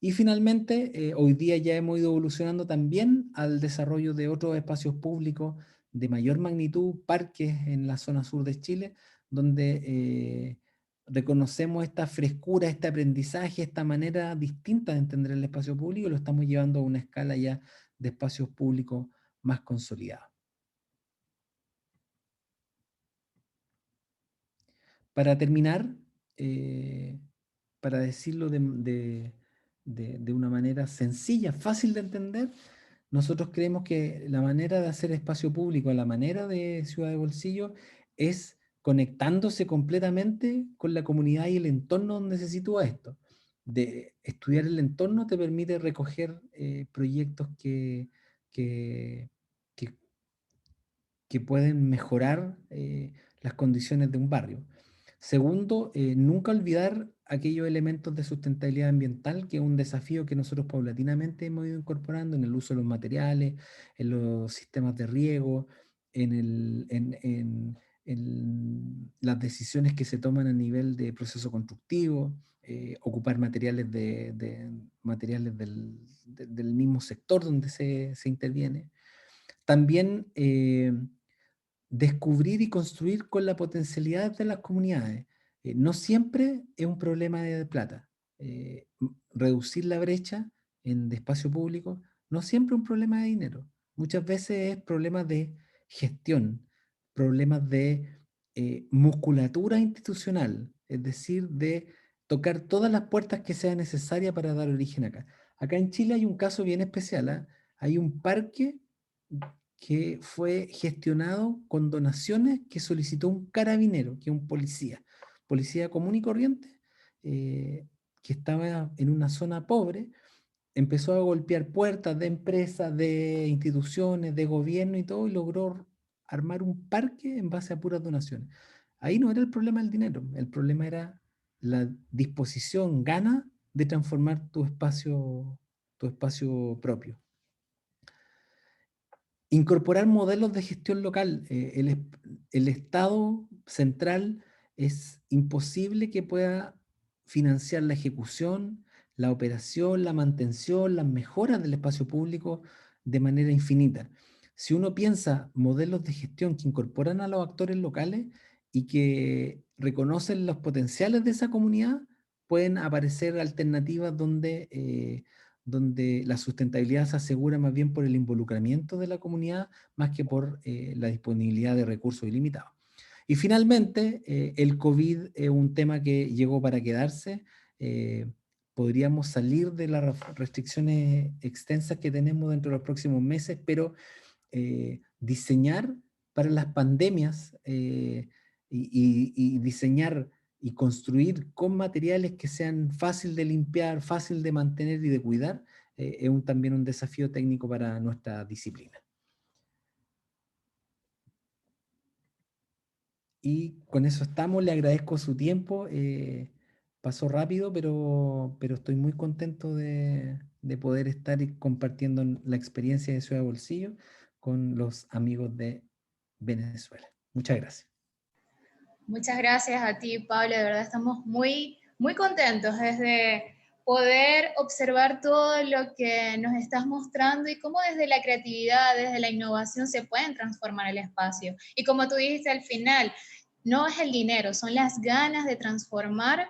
Y finalmente, hoy día ya hemos ido evolucionando también al desarrollo de otros espacios públicos de mayor magnitud, parques en la zona sur de Chile, donde reconocemos esta frescura, este aprendizaje, esta manera distinta de entender el espacio público, y lo estamos llevando a una escala ya de espacios públicos más consolidados. Para terminar, para decirlo de una manera sencilla, fácil de entender, nosotros creemos que la manera de hacer espacio público, la manera de Ciudad de Bolsillo, es conectándose completamente con la comunidad y el entorno donde se sitúa esto. De estudiar el entorno te permite recoger proyectos que, que, que pueden mejorar las condiciones de un barrio. Segundo, nunca olvidar aquellos elementos de sustentabilidad ambiental, que es un desafío que nosotros paulatinamente hemos ido incorporando en el uso de los materiales, en los sistemas de riego, en las decisiones que se toman a nivel de proceso constructivo, ocupar materiales, materiales del mismo sector donde se interviene. También descubrir y construir con la potencialidad de las comunidades. No siempre es un problema de plata. Reducir la brecha de espacio público no siempre es un problema de dinero. Muchas veces es problema de gestión, problemas de musculatura institucional, es decir, de tocar todas las puertas que sean necesarias para dar origen acá. Acá en Chile hay un caso bien especial, ¿eh? Hay un parque que fue gestionado con donaciones que solicitó un carabinero, que es un policía común y corriente, que estaba en una zona pobre, empezó a golpear puertas de empresas, de instituciones, de gobierno y todo, y logró armar un parque en base a puras donaciones. Ahí no era el problema del dinero, el problema era la disposición, gana de transformar tu espacio propio. Incorporar modelos de gestión local. El Estado central es imposible que pueda financiar la ejecución, la operación, la mantención, las mejoras del espacio público de manera infinita. Si uno piensa modelos de gestión que incorporan a los actores locales y que reconocen los potenciales de esa comunidad, pueden aparecer alternativas donde la sustentabilidad se asegura más bien por el involucramiento de la comunidad, más que por la disponibilidad de recursos ilimitados. Y finalmente, el COVID es un tema que llegó para quedarse. Podríamos salir de las restricciones extensas que tenemos dentro de los próximos meses, pero diseñar para las pandemias y diseñar y construir con materiales que sean fácil de limpiar, fácil de mantener y de cuidar, es también un desafío técnico para nuestra disciplina. Y con eso estamos, le agradezco su tiempo, pasó rápido, pero estoy muy contento de poder estar compartiendo la experiencia de Ciudad de Bolsillo con los amigos de Venezuela. Muchas gracias. Muchas gracias a ti, Pablo. De verdad estamos muy, muy contentos desde poder observar todo lo que nos estás mostrando y cómo desde la creatividad, desde la innovación se pueden transformar el espacio. Y como tú dijiste al final, no es el dinero, son las ganas de transformar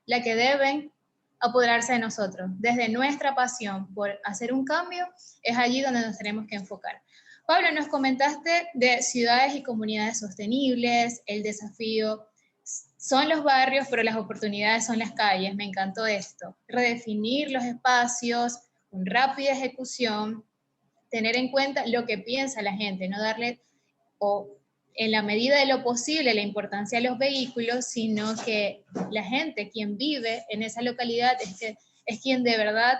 la que deben apoderarse de nosotros. Desde nuestra pasión por hacer un cambio, es allí donde nos tenemos que enfocar. Pablo, nos comentaste de ciudades y comunidades sostenibles, el desafío son los barrios, pero las oportunidades son las calles. Me encantó esto. Redefinir los espacios con rápida ejecución, tener en cuenta lo que piensa la gente, no darle, o en la medida de lo posible, la importancia a los vehículos, sino que la gente, quien vive en esa localidad, es quien de verdad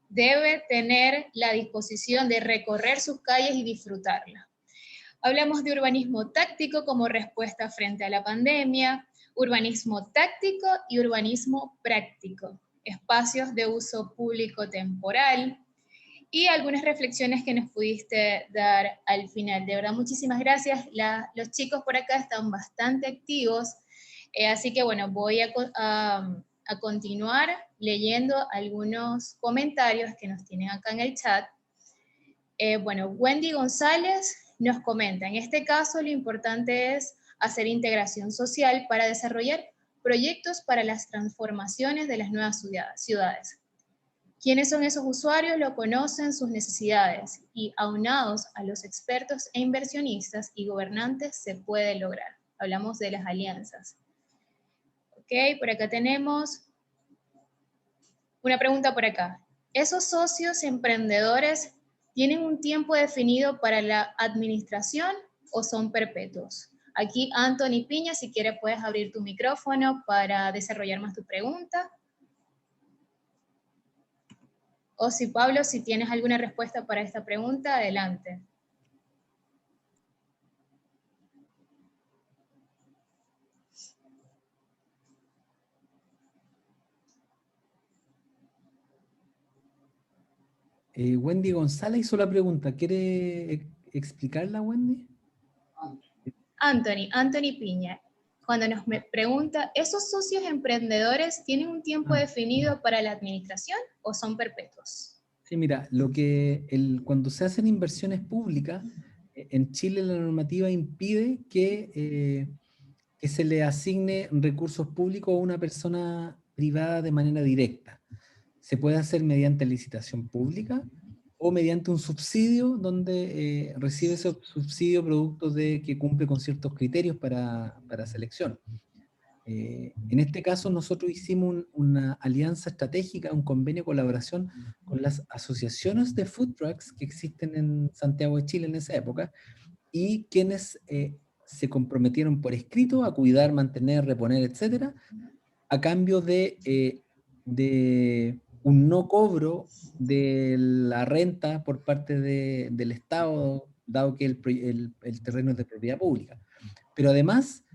debe tener la disposición de recorrer sus calles y disfrutarla. Hablamos de urbanismo táctico como respuesta frente a la pandemia, urbanismo táctico y urbanismo práctico, espacios de uso público temporal, y algunas reflexiones que nos pudiste dar al final. De verdad, muchísimas gracias. Los chicos por acá están bastante activos, así que bueno, voy a continuar leyendo algunos comentarios que nos tienen acá en el chat. Bueno, Wendy González nos comenta, en este caso lo importante es hacer integración social para desarrollar proyectos para las transformaciones de las nuevas ciudades. ¿Quiénes son esos usuarios? Lo conocen sus necesidades y aunados a los expertos e inversionistas y gobernantes se puede lograr. Hablamos de las alianzas. Ok, por acá tenemos una pregunta por acá. ¿Esos socios emprendedores tienen un tiempo definido para la administración o son perpetuos? Aquí Anthony Piña, si quieres puedes abrir tu micrófono para desarrollar más tu pregunta. O si Pablo, si tienes alguna respuesta para esta pregunta, adelante. Wendy González hizo la pregunta. ¿Quiere explicarla, Wendy? Anthony Piña, cuando nos pregunta, ¿esos socios emprendedores tienen un tiempo definido para la administración o son perpetuos? Sí, mira, cuando se hacen inversiones públicas, en Chile la normativa impide que se le asigne recursos públicos a una persona privada de manera directa. Se puede hacer mediante licitación pública o mediante un subsidio donde recibe ese subsidio producto de que cumple con ciertos criterios para selección. En este caso nosotros hicimos una alianza estratégica, un convenio de colaboración con las asociaciones de food trucks que existen en Santiago de Chile en esa época y quienes se comprometieron por escrito a cuidar, mantener, reponer, etcétera, a cambio de un no cobro de la renta por parte del Estado, dado que el terreno es de propiedad pública. Pero además,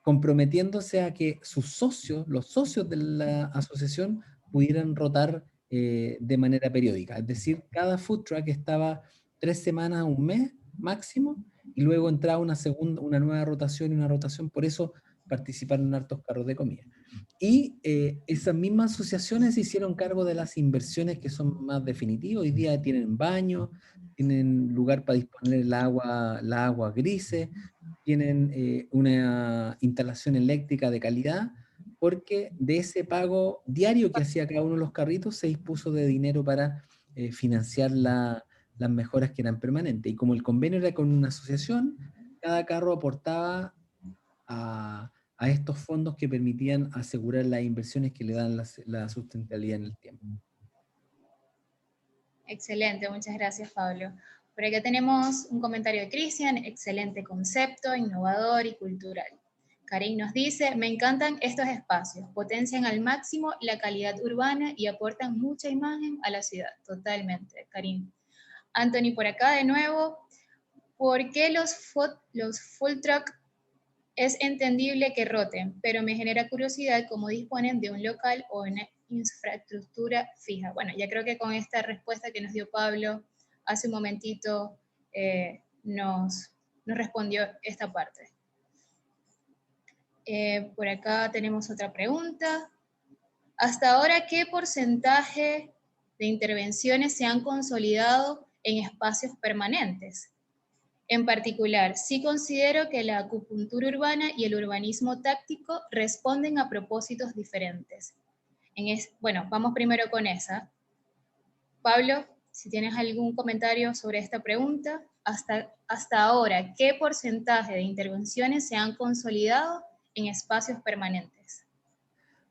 comprometiéndose a que sus socios, los socios de la asociación, pudieran rotar de manera periódica. Es decir, cada food truck estaba 3 semanas a un mes máximo, y luego entraba una nueva rotación y una rotación. Por eso participaron en hartos carros de comida. Y esas mismas asociaciones se hicieron cargo de las inversiones que son más definitivas. Hoy día tienen baño, tienen lugar para disponer la agua grises, tienen una instalación eléctrica de calidad, porque de ese pago diario que hacía cada uno de los carritos se dispuso de dinero para financiar las mejoras que eran permanentes. Y como el convenio era con una asociación, cada carro aportaba a estos fondos que permitían asegurar las inversiones que le dan la sustentabilidad en el tiempo. Excelente, muchas gracias, Pablo. Por acá tenemos un comentario de Cristian, excelente concepto, innovador y cultural. Karim nos dice, me encantan estos espacios, potencian al máximo la calidad urbana y aportan mucha imagen a la ciudad. Totalmente, Karim. Anthony por acá de nuevo, ¿por qué los food truck es entendible que roten, pero me genera curiosidad cómo disponen de un local o una infraestructura fija? Bueno, ya creo que con esta respuesta que nos dio Pablo hace un momentito nos respondió esta parte. Por acá tenemos otra pregunta. Hasta ahora, ¿qué porcentaje de intervenciones se han consolidado en espacios permanentes? En particular, sí considero que la acupuntura urbana y el urbanismo táctico responden a propósitos diferentes. Bueno, vamos primero con esa. Pablo, si tienes algún comentario sobre esta pregunta, hasta ahora, ¿qué porcentaje de intervenciones se han consolidado en espacios permanentes?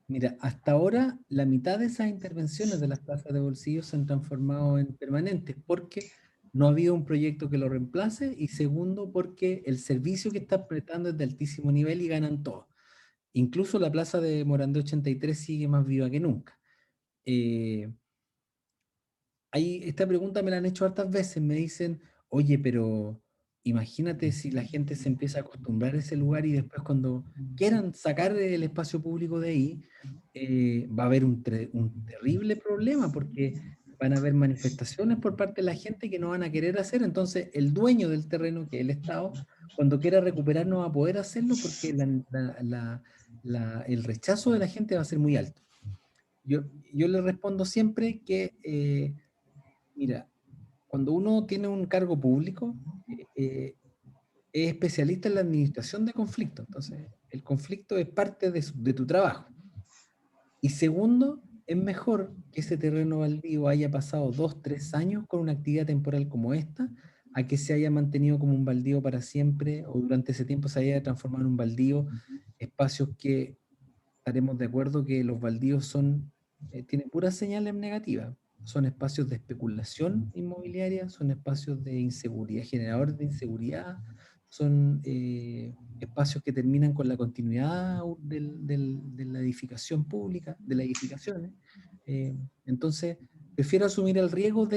Mira, hasta ahora la mitad de esas intervenciones de las plazas de bolsillo se han transformado en permanentes porque no ha habido un proyecto que lo reemplace y segundo porque el servicio que está prestando es de altísimo nivel y ganan todos. Incluso la plaza de Morandé 83 sigue más viva que nunca. Esta pregunta me la han hecho hartas veces, me dicen, oye, pero imagínate si la gente se empieza a acostumbrar a ese lugar y después cuando quieran sacar el espacio público de ahí, va a haber un terrible problema porque van a haber manifestaciones por parte de la gente que no van a querer hacer, entonces el dueño del terreno, que es el Estado, cuando quiera recuperar no va a poder hacerlo porque el rechazo de la gente va a ser muy alto. Yo le respondo siempre que mira, cuando uno tiene un cargo público, es especialista en la administración de conflictos. Entonces, el conflicto es parte de tu trabajo. Y segundo, es mejor que ese terreno baldío haya pasado 2, 3 años con una actividad temporal como esta, a que se haya mantenido como un baldío para siempre o durante ese tiempo se haya transformado en un baldío, espacios que estaremos de acuerdo que los baldíos tienen puras señales negativas. Son espacios de especulación inmobiliaria, son espacios de inseguridad, generadores de inseguridad, son espacios que terminan con la continuidad de la edificación pública, de las edificaciones. Entonces, prefiero asumir el riesgo de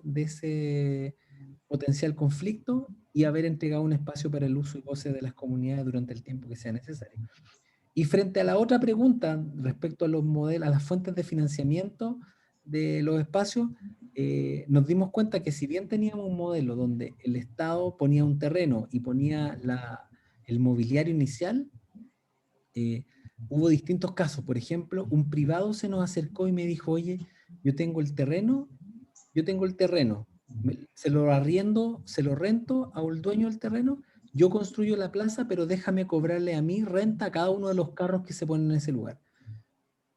ese potencial conflicto y haber entregado un espacio para el uso y goce de las comunidades durante el tiempo que sea necesario. Y frente a la otra pregunta, respecto a los modelos, a las fuentes de financiamiento de los espacios, nos dimos cuenta que si bien teníamos un modelo donde el Estado ponía un terreno y ponía el mobiliario inicial, hubo distintos casos. Por ejemplo, un privado se nos acercó y me dijo, oye, yo tengo el terreno, se lo arriendo, se lo rento al dueño del terreno, yo construyo la plaza, pero déjame cobrarle a mí renta a cada uno de los carros que se ponen en ese lugar.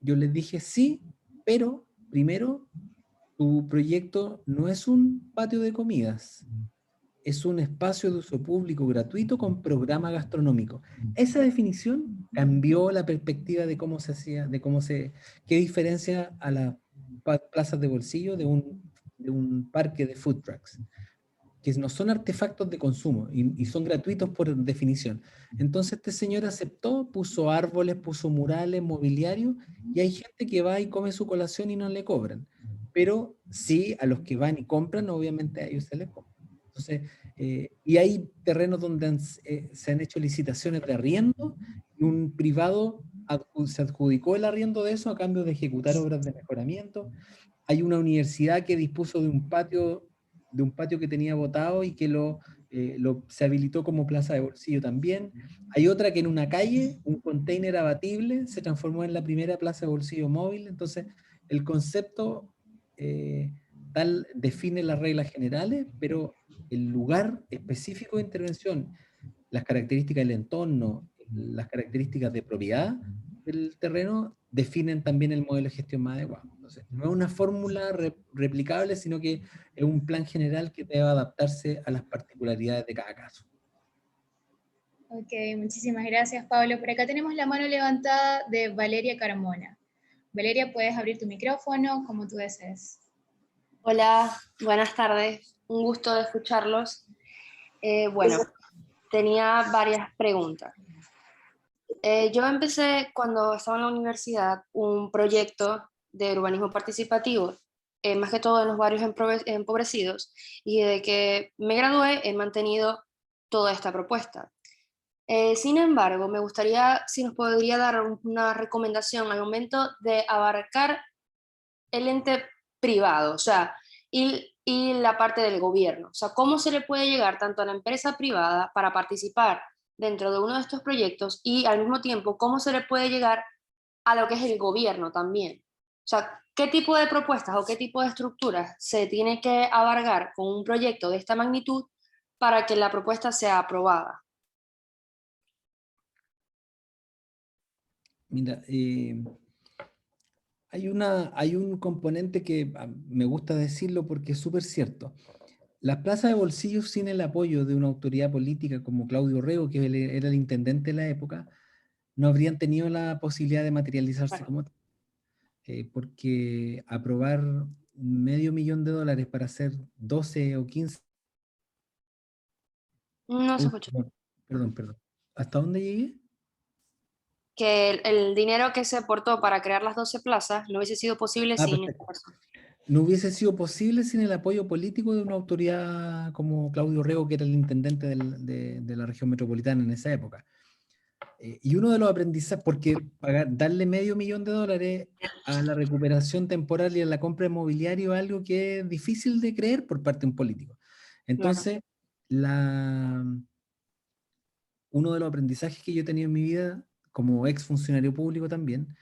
Yo les dije sí, pero primero, tu proyecto no es un patio de comidas, es un espacio de uso público gratuito con programa gastronómico. Esa definición cambió la perspectiva de cómo se hacía, qué diferencia a las plazas de bolsillo de un parque de food trucks, que no son artefactos de consumo y son gratuitos por definición. Entonces este señor aceptó, puso árboles, puso murales, mobiliario, y hay gente que va y come su colación y no le cobran. Pero sí, a los que van y compran, obviamente a ellos se les cobra. Entonces, y hay terrenos donde se han hecho licitaciones de arriendo y un privado se adjudicó el arriendo de eso a cambio de ejecutar obras de mejoramiento. Hay una universidad que dispuso de un patio que tenía botado y que se habilitó como plaza de bolsillo también. Hay otra que en una calle, un container abatible, se transformó en la primera plaza de bolsillo móvil. Entonces, el concepto tal define las reglas generales, pero el lugar específico de intervención, las características del entorno, las características de propiedad del terreno, definen también el modelo de gestión más adecuado. Entonces, no es una fórmula replicable, sino que es un plan general que debe adaptarse a las particularidades de cada caso. Ok, muchísimas gracias, Pablo. Por acá tenemos la mano levantada de Valeria Carmona. Valeria, puedes abrir tu micrófono como tú desees. Hola, buenas tardes. Un gusto de escucharlos. Bueno, tenía varias preguntas. Yo empecé cuando estaba en la universidad un proyecto de urbanismo participativo, más que todo en los barrios empobrecidos, y desde que me gradué he mantenido toda esta propuesta. Sin embargo, me gustaría si nos podría dar una recomendación al momento de abarcar el ente privado, o sea, y la parte del gobierno. O sea, ¿cómo se le puede llegar tanto a la empresa privada para participar dentro de uno de estos proyectos y al mismo tiempo cómo se le puede llegar a lo que es el gobierno también? O sea, ¿qué tipo de propuestas o qué tipo de estructuras se tiene que abarcar con un proyecto de esta magnitud para que la propuesta sea aprobada? Mira, hay un componente que me gusta decirlo porque es súper cierto. Las plazas de bolsillo sin el apoyo de una autoridad política como Claudio Rego, que era el intendente de la época, no habrían tenido la posibilidad de materializarse Bueno, como tal. Porque aprobar $500,000 para hacer 12 o 15... no se escuchó. Perdón. ¿Hasta dónde llegué? Que el dinero que se aportó para crear las 12 plazas no hubiese sido posible Ah, sin esta perfecto. persona. No hubiese sido posible sin el apoyo político de una autoridad como Claudio Rego, que era el intendente de la región metropolitana en esa época. Y uno de los aprendizajes, porque darle $500,000 a la recuperación temporal y a la compra de mobiliario es algo que es difícil de creer por parte de un político. Claro. Entonces, uno de los aprendizajes que yo he tenido en mi vida, como ex funcionario público también,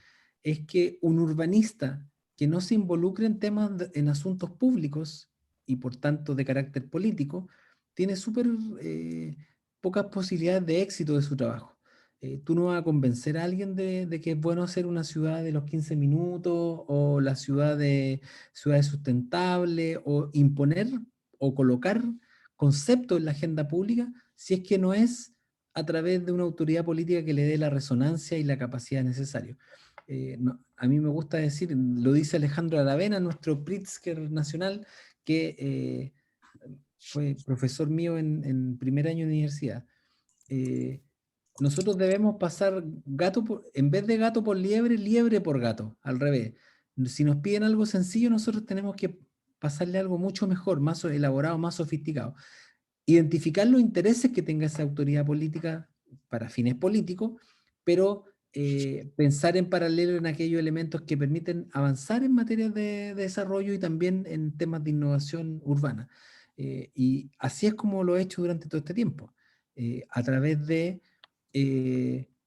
es que un urbanista que no se involucre en temas, en asuntos públicos y por tanto de carácter político, tiene súper pocas posibilidades de éxito de su trabajo. Tú no vas a convencer a alguien de que es bueno hacer una ciudad de los 15 minutos o la ciudad de ciudades sustentables o imponer o colocar conceptos en la agenda pública si es que no es a través de una autoridad política que le dé la resonancia y la capacidad necesaria. A mí me gusta decir, lo dice Alejandro Aravena, nuestro Pritzker nacional, que fue profesor mío en primer año de universidad. Eh, Nosotros debemos pasar en vez de gato por liebre, liebre por gato, al revés. Si nos piden algo sencillo, nosotros tenemos que pasarle algo mucho mejor, más elaborado, más sofisticado. Identificar los intereses que tenga esa autoridad política para fines políticos, pero pensar en paralelo en aquellos elementos que permiten avanzar en materia de desarrollo y también en temas de innovación urbana. Y así es como lo he hecho durante todo este tiempo, a través de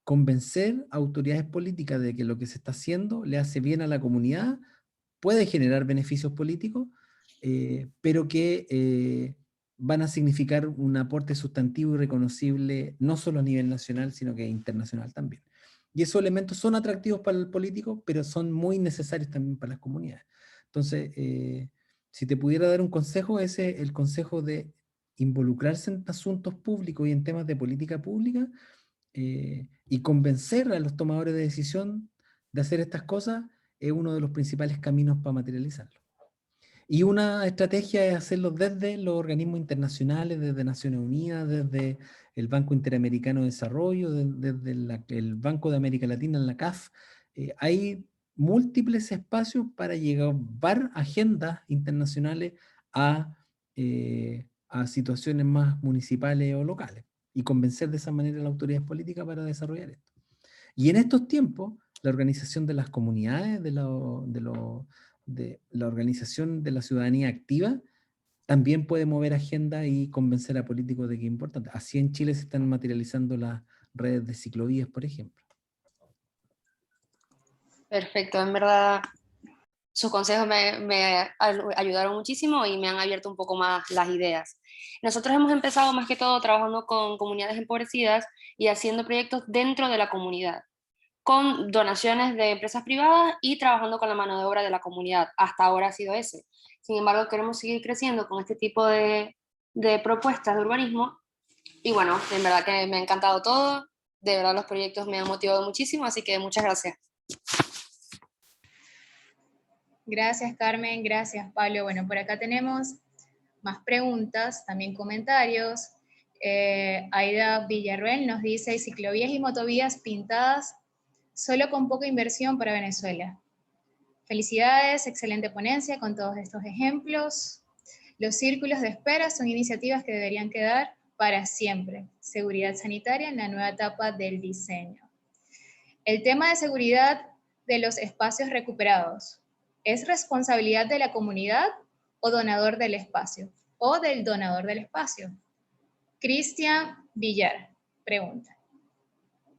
convencer a autoridades políticas de que lo que se está haciendo le hace bien a la comunidad, puede generar beneficios políticos, pero que van a significar un aporte sustantivo y reconocible no solo a nivel nacional, sino que internacional también. Y esos elementos son atractivos para el político, pero son muy necesarios también para las comunidades. Entonces, si te pudiera dar un consejo, ese es el consejo de involucrarse en asuntos públicos y en temas de política pública, y convencer a los tomadores de decisión de hacer estas cosas es uno de los principales caminos para materializarlo. Y una estrategia es hacerlo desde los organismos internacionales, desde Naciones Unidas, desde el Banco Interamericano de Desarrollo, desde el Banco de América Latina, en la CAF. Hay múltiples espacios para llevar agendas internacionales a situaciones más municipales o locales y convencer de esa manera a la autoridad política para desarrollar esto. Y en estos tiempos, la organización de las comunidades, de la organización de la ciudadanía activa, también puede mover agenda y convencer a políticos de que es importante. Así en Chile se están materializando las redes de ciclovías, por ejemplo. Perfecto, en verdad sus consejos me ayudaron muchísimo y me han abierto un poco más las ideas. Nosotros hemos empezado más que todo trabajando con comunidades empobrecidas y haciendo proyectos dentro de la comunidad, con donaciones de empresas privadas y trabajando con la mano de obra de la comunidad. Hasta ahora ha sido ese. Sin embargo, queremos seguir creciendo con este tipo de propuestas de urbanismo. Y bueno, en verdad que me ha encantado todo. De verdad los proyectos me han motivado muchísimo, así que muchas gracias. Gracias, Carmen. Gracias, Pablo. Bueno, por acá tenemos más preguntas, también comentarios. Aida Villarreal nos dice, ciclovías y motovías pintadas solo con poca inversión para Venezuela. Felicidades, excelente ponencia con todos estos ejemplos. Los círculos de espera son iniciativas que deberían quedar para siempre. Seguridad sanitaria en la nueva etapa del diseño. El tema de seguridad de los espacios recuperados, ¿es responsabilidad de la comunidad o donador del espacio? ¿O del donador del espacio? Cristian Villar pregunta.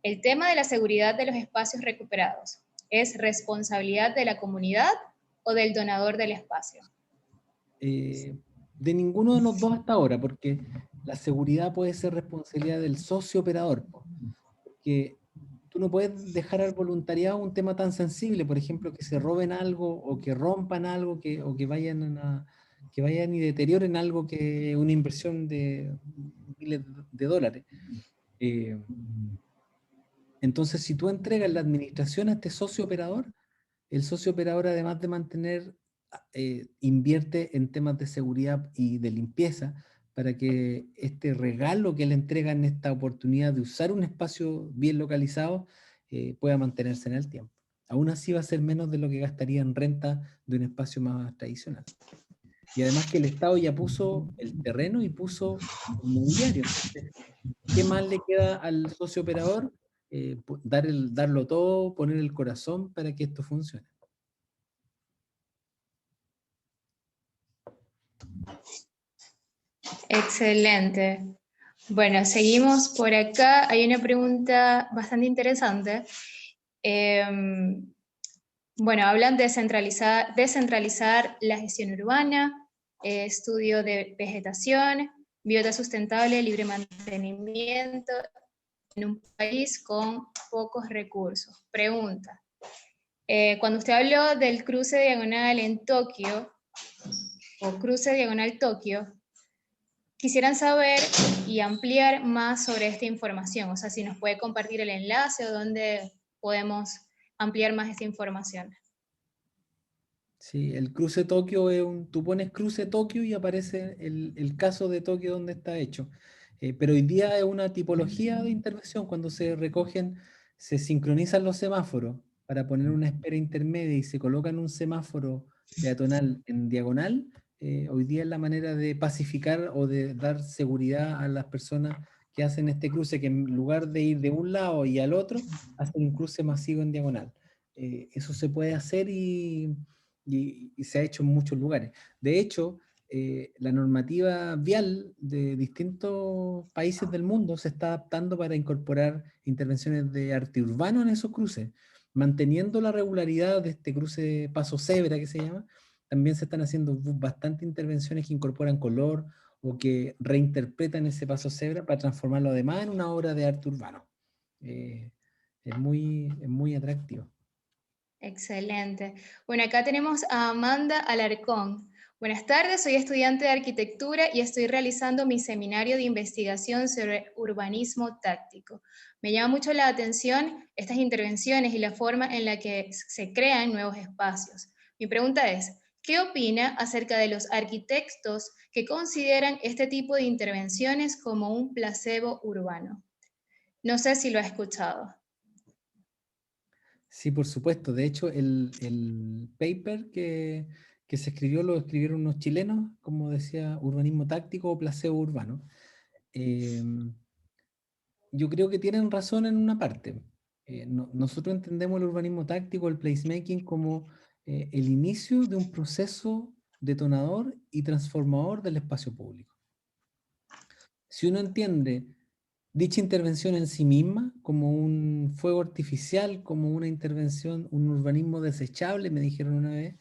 El tema de la seguridad de los espacios recuperados, ¿es responsabilidad de la comunidad o del donador del espacio? De ninguno de los dos hasta ahora, porque la seguridad puede ser responsabilidad del socio operador, porque tú no puedes dejar al voluntariado un tema tan sensible, por ejemplo, que se roben algo o que rompan algo o que vayan y deterioren algo que es una inversión de miles de dólares. Entonces, si tú entregas la administración a este socio operador, el socio operador, además de mantener, invierte en temas de seguridad y de limpieza para que este regalo que le entrega en esta oportunidad de usar un espacio bien localizado pueda mantenerse en el tiempo. Aún así va a ser menos de lo que gastaría en renta de un espacio más tradicional. Y además que el Estado ya puso el terreno y puso el mobiliario. Entonces, ¿qué más le queda al socio operador? Darlo todo, poner el corazón para que esto funcione. Excelente. Bueno, seguimos por acá. Hay una pregunta bastante interesante. Bueno, hablan de descentralizar la gestión urbana, estudio de vegetación, biota sustentable, libre mantenimiento en un país con pocos recursos. Pregunta. Cuando usted habló del cruce diagonal en Tokio, o cruce diagonal Tokio, quisieran saber y ampliar más sobre esta información, o sea, si nos puede compartir el enlace o dónde podemos ampliar más esta información. Sí, el cruce Tokio tú pones cruce Tokio y aparece el caso de Tokio donde está hecho. Pero hoy día es una tipología de intervención cuando se sincronizan los semáforos para poner una espera intermedia y se colocan un semáforo peatonal en diagonal. Hoy día es la manera de pacificar o de dar seguridad a las personas que hacen este cruce, que en lugar de ir de un lado y al otro, hacen un cruce masivo en diagonal. Eso se puede hacer y se ha hecho en muchos lugares. De hecho, la normativa vial de distintos países del mundo se está adaptando para incorporar intervenciones de arte urbano en esos cruces, manteniendo la regularidad de este cruce paso cebra que se llama. También se están haciendo bastantes intervenciones que incorporan color o que reinterpretan ese paso cebra para transformarlo además en una obra de arte urbano. Es muy atractivo. Excelente. Bueno, acá tenemos a Amanda Alarcón. Buenas tardes, soy estudiante de arquitectura y estoy realizando mi seminario de investigación sobre urbanismo táctico. Me llama mucho la atención estas intervenciones y la forma en la que se crean nuevos espacios. Mi pregunta es, ¿qué opina acerca de los arquitectos que consideran este tipo de intervenciones como un placebo urbano? No sé si lo ha escuchado. Sí, por supuesto. De hecho, el paper que se escribió lo escribieron unos chilenos, como decía, urbanismo táctico o placebo urbano. Yo creo que tienen razón en una parte. Nosotros entendemos el urbanismo táctico, el placemaking, como el inicio de un proceso detonador y transformador del espacio público. Si uno entiende dicha intervención en sí misma como un fuego artificial, como una intervención, un urbanismo desechable, me dijeron una vez,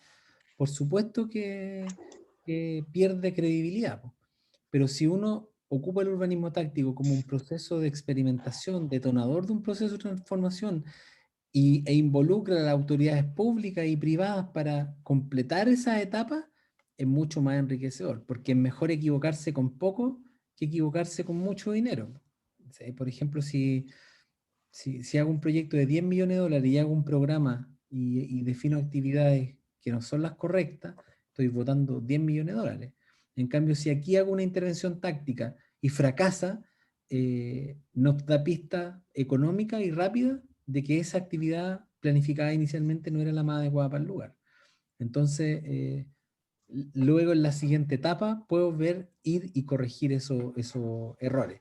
por supuesto que pierde credibilidad. Pero si uno ocupa el urbanismo táctico como un proceso de experimentación, detonador de un proceso de transformación, e involucra a las autoridades públicas y privadas para completar esa etapa, es mucho más enriquecedor, porque es mejor equivocarse con poco que equivocarse con mucho dinero. Por ejemplo, si hago un proyecto de 10 millones de dólares y hago un programa y defino actividades que no son las correctas, estoy votando 10 millones de dólares. En cambio, si aquí hago una intervención táctica y fracasa, nos da pista económica y rápida de que esa actividad planificada inicialmente no era la más adecuada para el lugar. Entonces, luego en la siguiente etapa puedo ir y corregir esos errores.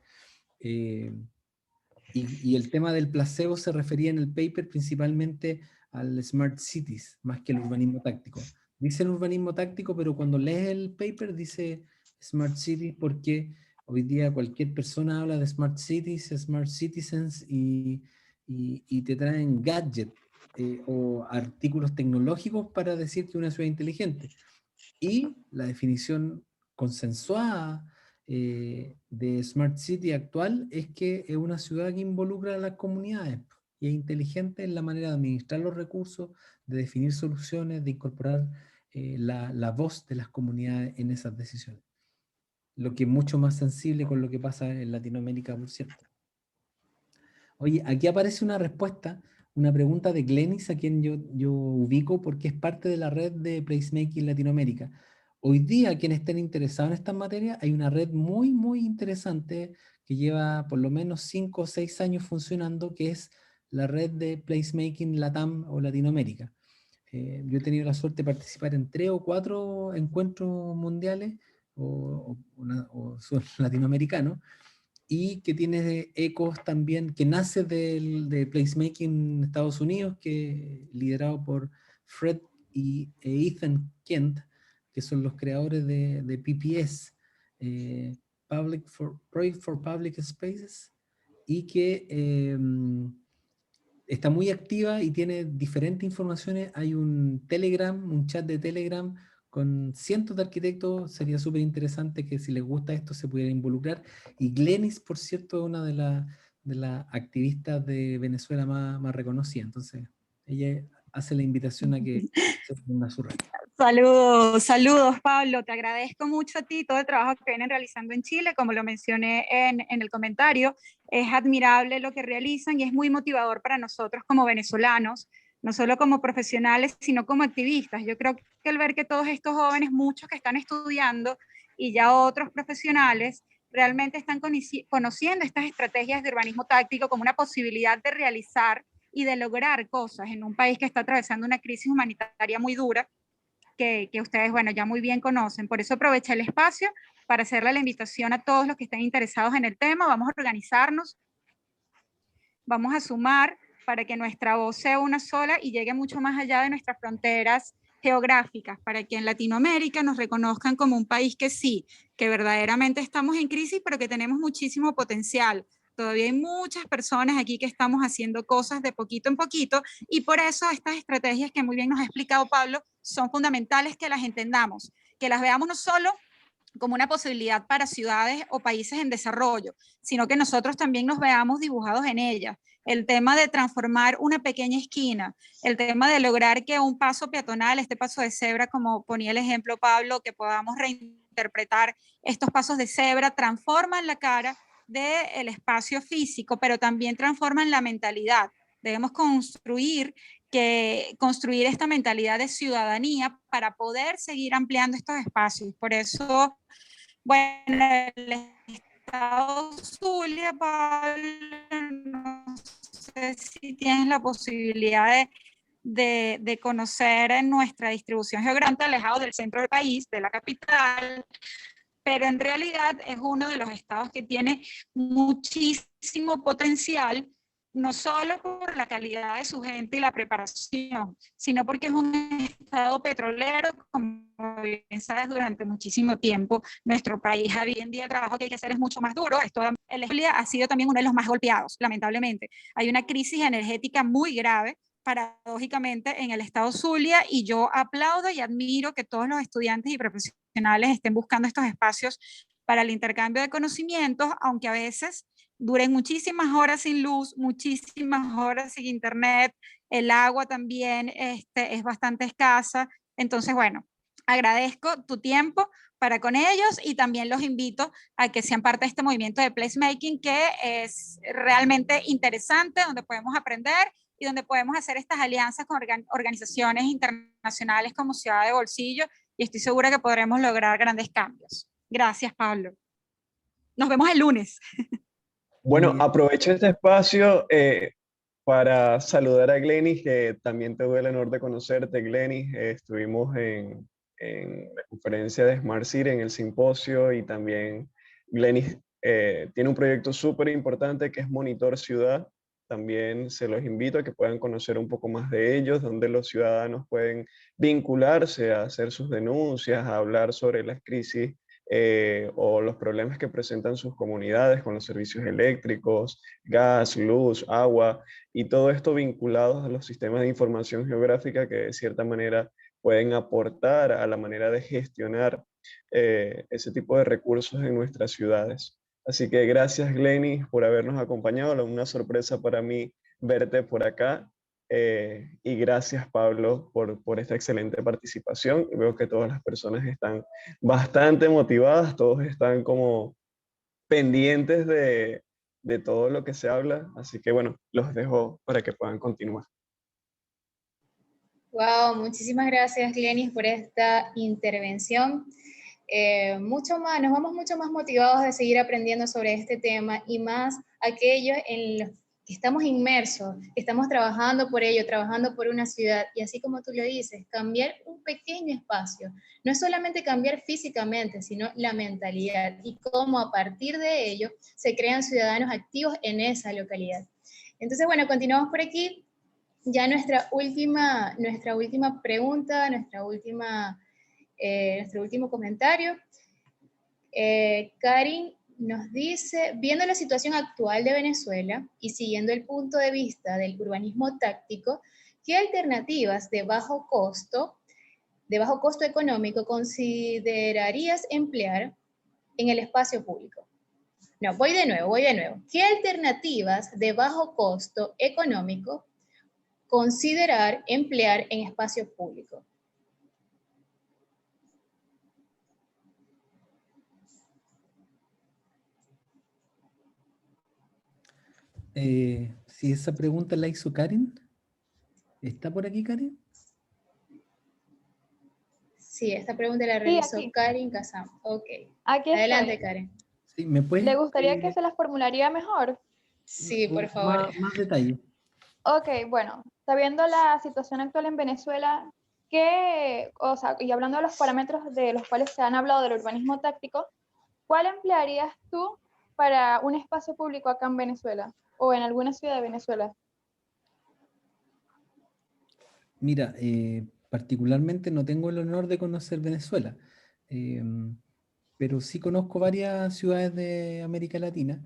Y el tema del placebo se refería en el paper principalmente al Smart Cities, más que el urbanismo táctico. Dice el urbanismo táctico, pero cuando lees el paper dice Smart Cities porque hoy día cualquier persona habla de Smart Cities, Smart Citizens y te traen gadgets o artículos tecnológicos para decir que una ciudad inteligente. Y la definición consensuada de Smart City actual es que es una ciudad que involucra a las comunidades y es inteligente en la manera de administrar los recursos, de definir soluciones, de incorporar la voz de las comunidades en esas decisiones. Lo que es mucho más sensible con lo que pasa en Latinoamérica, por cierto. Oye, aquí aparece una respuesta, una pregunta de Glenis, a quien yo ubico porque es parte de la red de Placemaking Latinoamérica. Hoy día, quienes estén interesados en estas materias, hay una red muy, muy interesante que lleva por lo menos 5 o 6 años funcionando, que es la red de Placemaking Latam o Latinoamérica. Yo he tenido la suerte de participar en 3 o 4 encuentros mundiales o latinoamericanos, y que tiene ecos también, que nace de Placemaking Estados Unidos, que liderado por Fred e Ethan Kent, que son los creadores de PPS, Project for Public Spaces, y que está muy activa y tiene diferentes informaciones. Hay un Telegram, un chat de Telegram con cientos de arquitectos. Sería súper interesante que si les gusta esto se pudiera involucrar. Y Glenis, por cierto, es una de las activistas de Venezuela más reconocida. Entonces, ella hace la invitación a que se una a su red. Saludos, saludos Pablo, te agradezco mucho a ti todo el trabajo que vienen realizando en Chile, como lo mencioné en el comentario, es admirable lo que realizan y es muy motivador para nosotros como venezolanos, no solo como profesionales, sino como activistas. Yo creo que el ver que todos estos jóvenes, muchos que están estudiando y ya otros profesionales, realmente están conociendo estas estrategias de urbanismo táctico como una posibilidad de realizar y de lograr cosas en un país que está atravesando una crisis humanitaria muy dura, que ustedes, bueno, ya muy bien conocen. Por eso aproveché el espacio para hacerle la invitación a todos los que estén interesados en el tema. Vamos a organizarnos, vamos a sumar para que nuestra voz sea una sola y llegue mucho más allá de nuestras fronteras geográficas, para que en Latinoamérica nos reconozcan como un país que sí, que verdaderamente estamos en crisis, pero que tenemos muchísimo potencial. Todavía hay muchas personas aquí que estamos haciendo cosas de poquito en poquito y por eso estas estrategias que muy bien nos ha explicado Pablo son fundamentales que las entendamos, que las veamos no solo como una posibilidad para ciudades o países en desarrollo, sino que nosotros también nos veamos dibujados en ellas. El tema de transformar una pequeña esquina, el tema de lograr que un paso peatonal, este paso de cebra, como ponía el ejemplo Pablo, que podamos reinterpretar estos pasos de cebra, transforman la cara del espacio físico, pero también transforman la mentalidad. Debemos construir esta mentalidad de ciudadanía para poder seguir ampliando estos espacios. Por eso, bueno, el Estado Zulia, Pablo, no sé si tienes la posibilidad de conocer nuestra distribución geográfica, alejado del centro del país, de la capital, pero en realidad es uno de los estados que tiene muchísimo potencial, no solo por la calidad de su gente y la preparación, sino porque es un estado petrolero, como bien sabes, durante muchísimo tiempo nuestro país hoy en día el trabajo que hay que hacer es mucho más duro. El Zulia ha sido también uno de los más golpeados, lamentablemente. Hay una crisis energética muy grave, paradójicamente, en el estado Zulia, y yo aplaudo y admiro que todos los estudiantes y profesionales estén buscando estos espacios para el intercambio de conocimientos, aunque a veces duren muchísimas horas sin luz, muchísimas horas sin internet, el agua también es bastante escasa. Entonces, bueno, agradezco tu tiempo para con ellos y también los invito a que sean parte de este movimiento de placemaking que es realmente interesante, donde podemos aprender y donde podemos hacer estas alianzas con organizaciones internacionales como Ciudad de Bolsillo, y estoy segura que podremos lograr grandes cambios. Gracias, Pablo. Nos vemos el lunes. Bueno, Y, aprovecho este espacio para saludar a Glenis, que también tuve el honor de conocerte, Glenis. Estuvimos en la conferencia de Smart City, en el simposio, y también Glenis tiene un proyecto súper importante que es Monitor Ciudad. También se los invito a que puedan conocer un poco más de ellos, donde los ciudadanos pueden vincularse a hacer sus denuncias, a hablar sobre las crisis o los problemas que presentan sus comunidades con los servicios eléctricos, gas, luz, agua, y todo esto vinculados a los sistemas de información geográfica que de cierta manera pueden aportar a la manera de gestionar ese tipo de recursos en nuestras ciudades. Así que gracias, Glenny, por habernos acompañado. Una sorpresa para mí verte por acá. Y gracias, Pablo, por esta excelente participación. Veo que todas las personas están bastante motivadas, todos están como pendientes de todo lo que se habla. Así que bueno, los dejo para que puedan continuar. Wow, muchísimas gracias, Glenis, por esta intervención. Mucho más, nos vamos mucho más motivados de seguir aprendiendo sobre este tema y más aquellos en los que estamos inmersos, que estamos trabajando por ello, trabajando por una ciudad, y así como tú lo dices, cambiar un pequeño espacio, no es solamente cambiar físicamente, sino la mentalidad y cómo a partir de ello se crean ciudadanos activos en esa localidad. Entonces, bueno, continuamos por aquí. Ya nuestra última pregunta, nuestro último comentario. Karin nos dice, viendo la situación actual de Venezuela y siguiendo el punto de vista del urbanismo táctico, ¿qué alternativas de bajo costo económico considerarías emplear en el espacio público? No, voy de nuevo. ¿Qué alternativas de bajo costo económico considerar emplear en espacio público? si esa pregunta la hizo Karen, ¿está por aquí Karen? Sí, esta pregunta la Sí, realizó aquí. Karen Kazam. Ok. Aquí Adelante, estoy. Karen. Sí, ¿me puedes? ¿Le gustaría que se las formularía mejor? Sí, por favor. Más detalle. Ok, bueno, sabiendo la situación actual en Venezuela, o sea, y hablando de los parámetros de los cuales se han hablado del urbanismo táctico, ¿cuál emplearías tú para un espacio público acá en Venezuela o en alguna ciudad de Venezuela? Mira, particularmente no tengo el honor de conocer Venezuela, pero sí conozco varias ciudades de América Latina.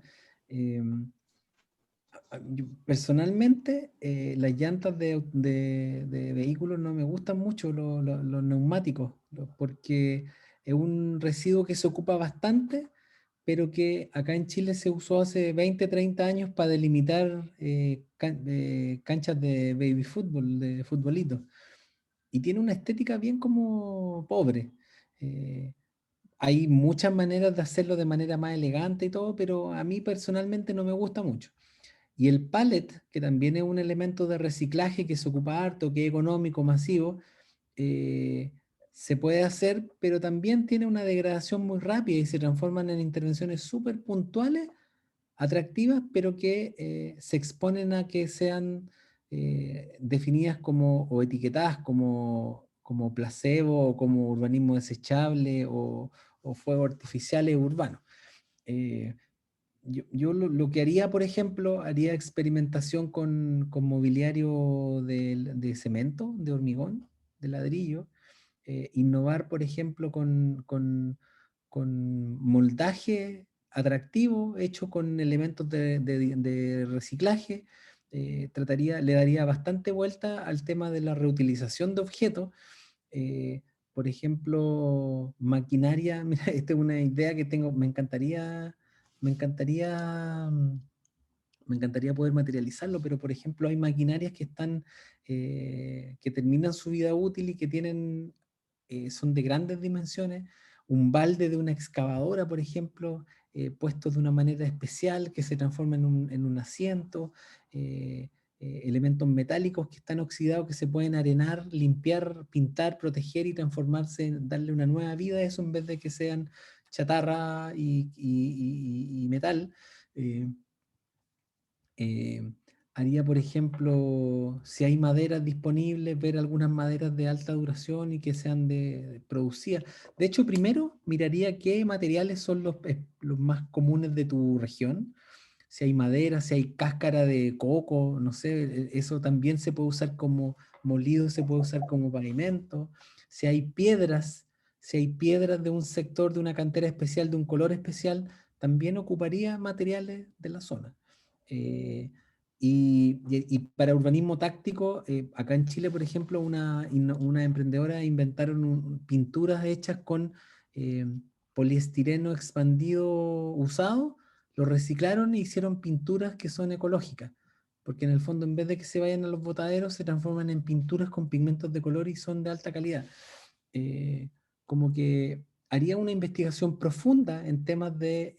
Yo personalmente, las llantas de vehículos no me gustan mucho, los neumáticos, porque es un residuo que se ocupa bastante, pero que acá en Chile se usó hace 20, 30 años para delimitar canchas de baby fútbol, de futbolito. Y tiene una estética bien como pobre. Eh, Hay muchas maneras de hacerlo de manera más elegante y todo, pero a mí personalmente no me gusta mucho. Y el pallet, que también es un elemento de reciclaje que se ocupa harto, que es económico, masivo, eh, se puede hacer, pero también tiene una degradación muy rápida y se transforman en intervenciones súper puntuales, atractivas, pero que se exponen a que sean definidas como o etiquetadas como placebo o como urbanismo desechable o fuegos artificiales urbanos. Eh, yo lo que haría, por ejemplo, haría experimentación con mobiliario de cemento, de hormigón, de ladrillo, innovar, por ejemplo, con moldaje atractivo hecho con elementos de reciclaje. Le daría bastante vuelta al tema de la reutilización de objetos. Por ejemplo, maquinaria, mira, esta es una idea que tengo, me encantaría, me encantaría poder materializarlo, pero por ejemplo hay maquinarias que están, que terminan su vida útil y que tienen, son de grandes dimensiones. Un balde de una excavadora, por ejemplo, puesto de una manera especial que se transforma en un asiento. Elementos metálicos que están oxidados, que se pueden arenar, limpiar, pintar, proteger y transformarse, darle una nueva vida a eso en vez de que sean chatarra y metal. Haría, por ejemplo, si hay maderas disponibles, ver algunas maderas de alta duración y que sean producidas. De hecho, primero miraría qué materiales son los más comunes de tu región. Si hay madera, si hay cáscara de coco, no sé, eso también se puede usar como molido, se puede usar como pavimento. Si hay piedras de un sector, de una cantera especial, de un color especial, también ocuparía materiales de la zona. Y para urbanismo táctico, acá en Chile, por ejemplo, una emprendedora inventaron pinturas hechas con eh, poliestireno expandido usado, lo reciclaron e hicieron pinturas que son ecológicas, porque en el fondo, en vez de que se vayan a los botaderos, se transforman en pinturas con pigmentos de color y son de alta calidad. Como que haría una investigación profunda en temas de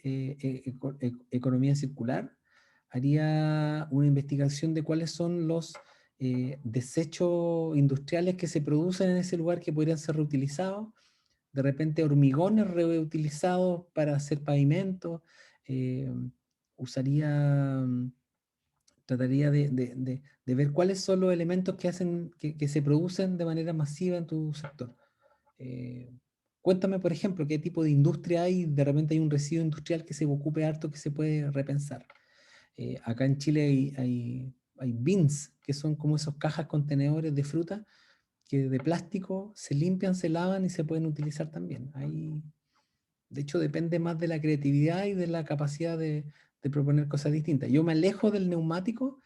economía circular, haría una investigación de cuáles son los desechos industriales que se producen en ese lugar que podrían ser reutilizados, de repente hormigones reutilizados para hacer pavimento, eh, usaría, trataría de ver cuáles son los elementos que hacen, que se producen de manera masiva en tu sector. Eh, Cuéntame, por ejemplo, qué tipo de industria hay, de repente hay un residuo industrial que se ocupe harto que se puede repensar. Acá en Chile hay bins, que son como esos cajas contenedores de fruta, que de plástico se limpian, se lavan y se pueden utilizar también. De hecho, depende más de la creatividad y de la capacidad de proponer cosas distintas. Yo me alejo del neumático,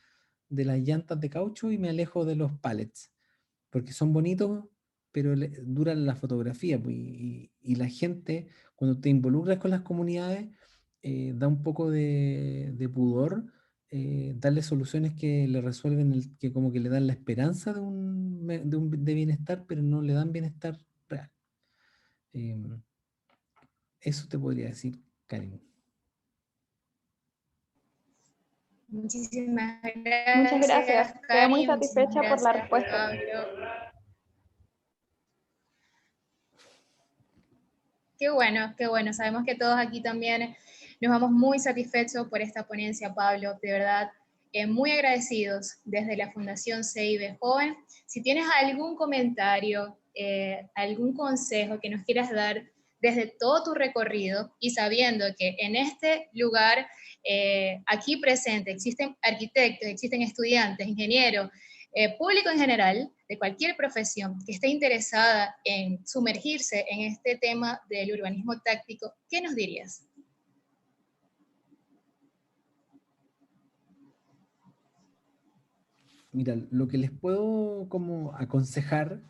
de las llantas de caucho y me alejo de los pallets, porque son bonitos, pero duran la fotografía, pues, y la gente, cuando te involucras con las comunidades, da un poco de pudor darle soluciones que le resuelven, que como que le dan la esperanza de bienestar, pero no le dan bienestar real. Eso te podría decir, Karin. Muchísimas Muchas gracias. gracias, Quedé muy Cari. Muchísimas satisfecha por la gracias, respuesta. Pablo. Qué bueno. Sabemos que todos aquí también nos vamos muy satisfechos por esta ponencia, Pablo. De verdad, muy agradecidos desde la Fundación CIB Joven. Si tienes algún comentario, algún consejo que nos quieras dar desde todo tu recorrido y sabiendo que en este lugar, aquí presente, existen arquitectos, existen estudiantes, ingenieros, público en general, de cualquier profesión que esté interesada en sumergirse en este tema del urbanismo táctico, ¿qué nos dirías? Mira, lo que les puedo como aconsejar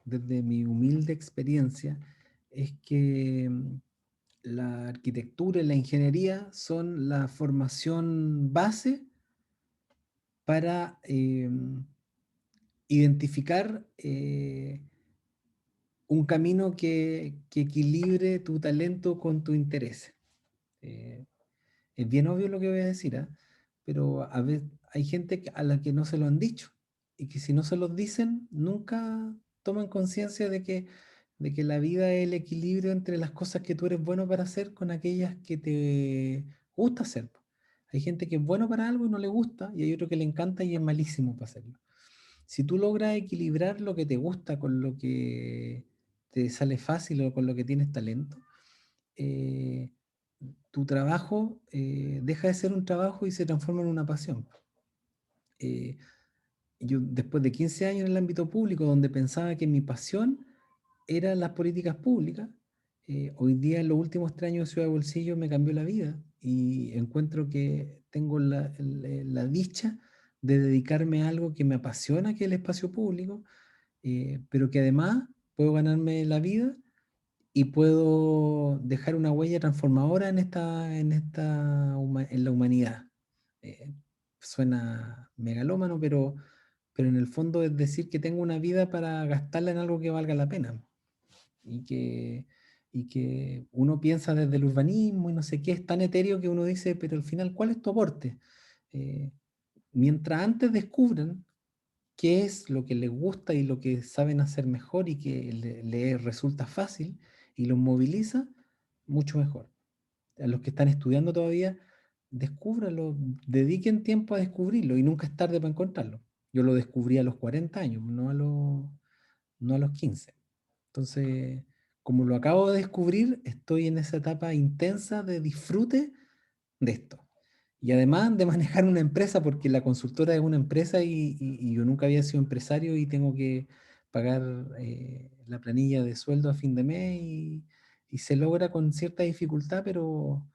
desde mi humilde experiencia es que la arquitectura y la ingeniería son la formación base para identificar un camino que equilibre tu talento con tu interés. Eh, es bien obvio lo que voy a decir, ¿ah? Pero a veces hay gente a la que no se lo han dicho y que si no se los dicen, nunca toman conciencia de que la vida es el equilibrio entre las cosas que tú eres bueno para hacer con aquellas que te gusta hacer. Hay gente que es bueno para algo y no le gusta, y hay otro que le encanta y es malísimo para hacerlo. Si tú logras equilibrar lo que te gusta con lo que te sale fácil o con lo que tienes talento, eh, tu trabajo deja de ser un trabajo y se transforma en una pasión. Eh, yo después de 15 años en el ámbito público, donde pensaba que mi pasión eran las políticas públicas, hoy día en los últimos 3 años de Ciudad de Bolsillo me cambió la vida y encuentro que tengo la dicha de dedicarme a algo que me apasiona, que es el espacio público, pero que además puedo ganarme la vida y puedo dejar una huella transformadora en la humanidad. Eh, Suena megalómano, pero en el fondo es decir que tengo una vida para gastarla en algo que valga la pena. Y que uno piensa desde el urbanismo y no sé qué, es tan etéreo que uno dice, pero al final, ¿cuál es tu aporte? Eh, Mientras antes descubran qué es lo que les gusta y lo que saben hacer mejor y que les resulta fácil y los moviliza, mucho mejor. A los que están estudiando todavía, descúbralo, dediquen tiempo a descubrirlo y nunca es tarde para encontrarlo. Yo lo descubrí a los 40 años, no a los 15. Entonces, como lo acabo de descubrir, estoy en esa etapa intensa de disfrute de esto. Y además de manejar una empresa, porque la consultora es una empresa y yo nunca había sido empresario y tengo que pagar la planilla de sueldo a fin de mes y se logra con cierta dificultad, pero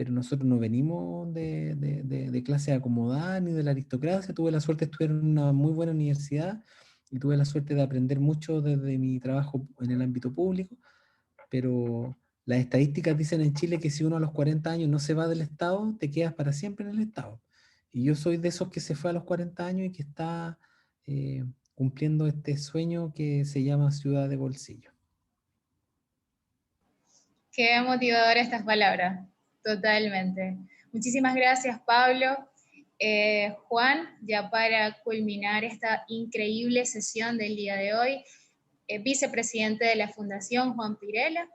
nosotros no venimos de clase acomodada ni de la aristocracia. Tuve la suerte de estudiar en una muy buena universidad y tuve la suerte de aprender mucho desde mi trabajo en el ámbito público, pero las estadísticas dicen en Chile que si uno a los 40 años no se va del Estado, te quedas para siempre en el Estado. Y yo soy de esos que se fue a los 40 años y que está cumpliendo este sueño que se llama ciudad de bolsillo. Qué motivadora estas palabras, totalmente. Muchísimas gracias, Pablo. Juan, ya para culminar esta increíble sesión del día de hoy, vicepresidente de la Fundación Juan Pirela,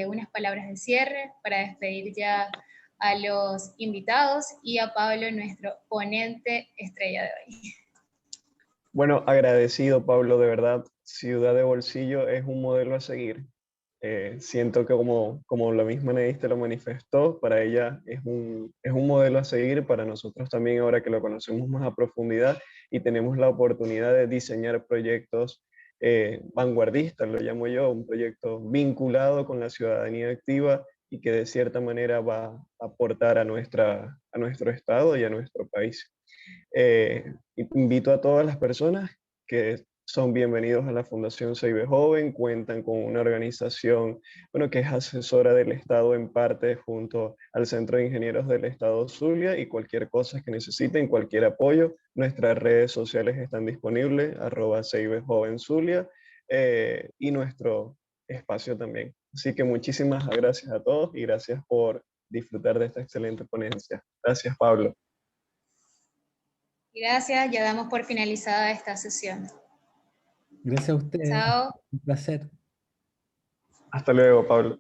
unas palabras de cierre para despedir ya a los invitados y a Pablo, nuestro ponente estrella de hoy. Bueno, agradecido, Pablo, de verdad. Ciudad de Bolsillo es un modelo a seguir. Siento que como la misma Nediste lo manifestó, para ella es un modelo a seguir, para nosotros también ahora que lo conocemos más a profundidad y tenemos la oportunidad de diseñar proyectos vanguardistas, lo llamo yo, un proyecto vinculado con la ciudadanía activa y que de cierta manera va a aportar a nuestro estado y a nuestro país. Invito a todas las personas que son bienvenidos a la Fundación CIBE Joven, cuentan con una organización, bueno, que es asesora del Estado en parte junto al Centro de Ingenieros del Estado Zulia y cualquier cosa que necesiten, cualquier apoyo, nuestras redes sociales están disponibles, @CIBE Joven Zulia, y nuestro espacio también. Así que muchísimas gracias a todos y gracias por disfrutar de esta excelente ponencia. Gracias, Pablo. Gracias, ya damos por finalizada esta sesión. Gracias a ustedes. Chao. Un placer. Hasta luego, Pablo.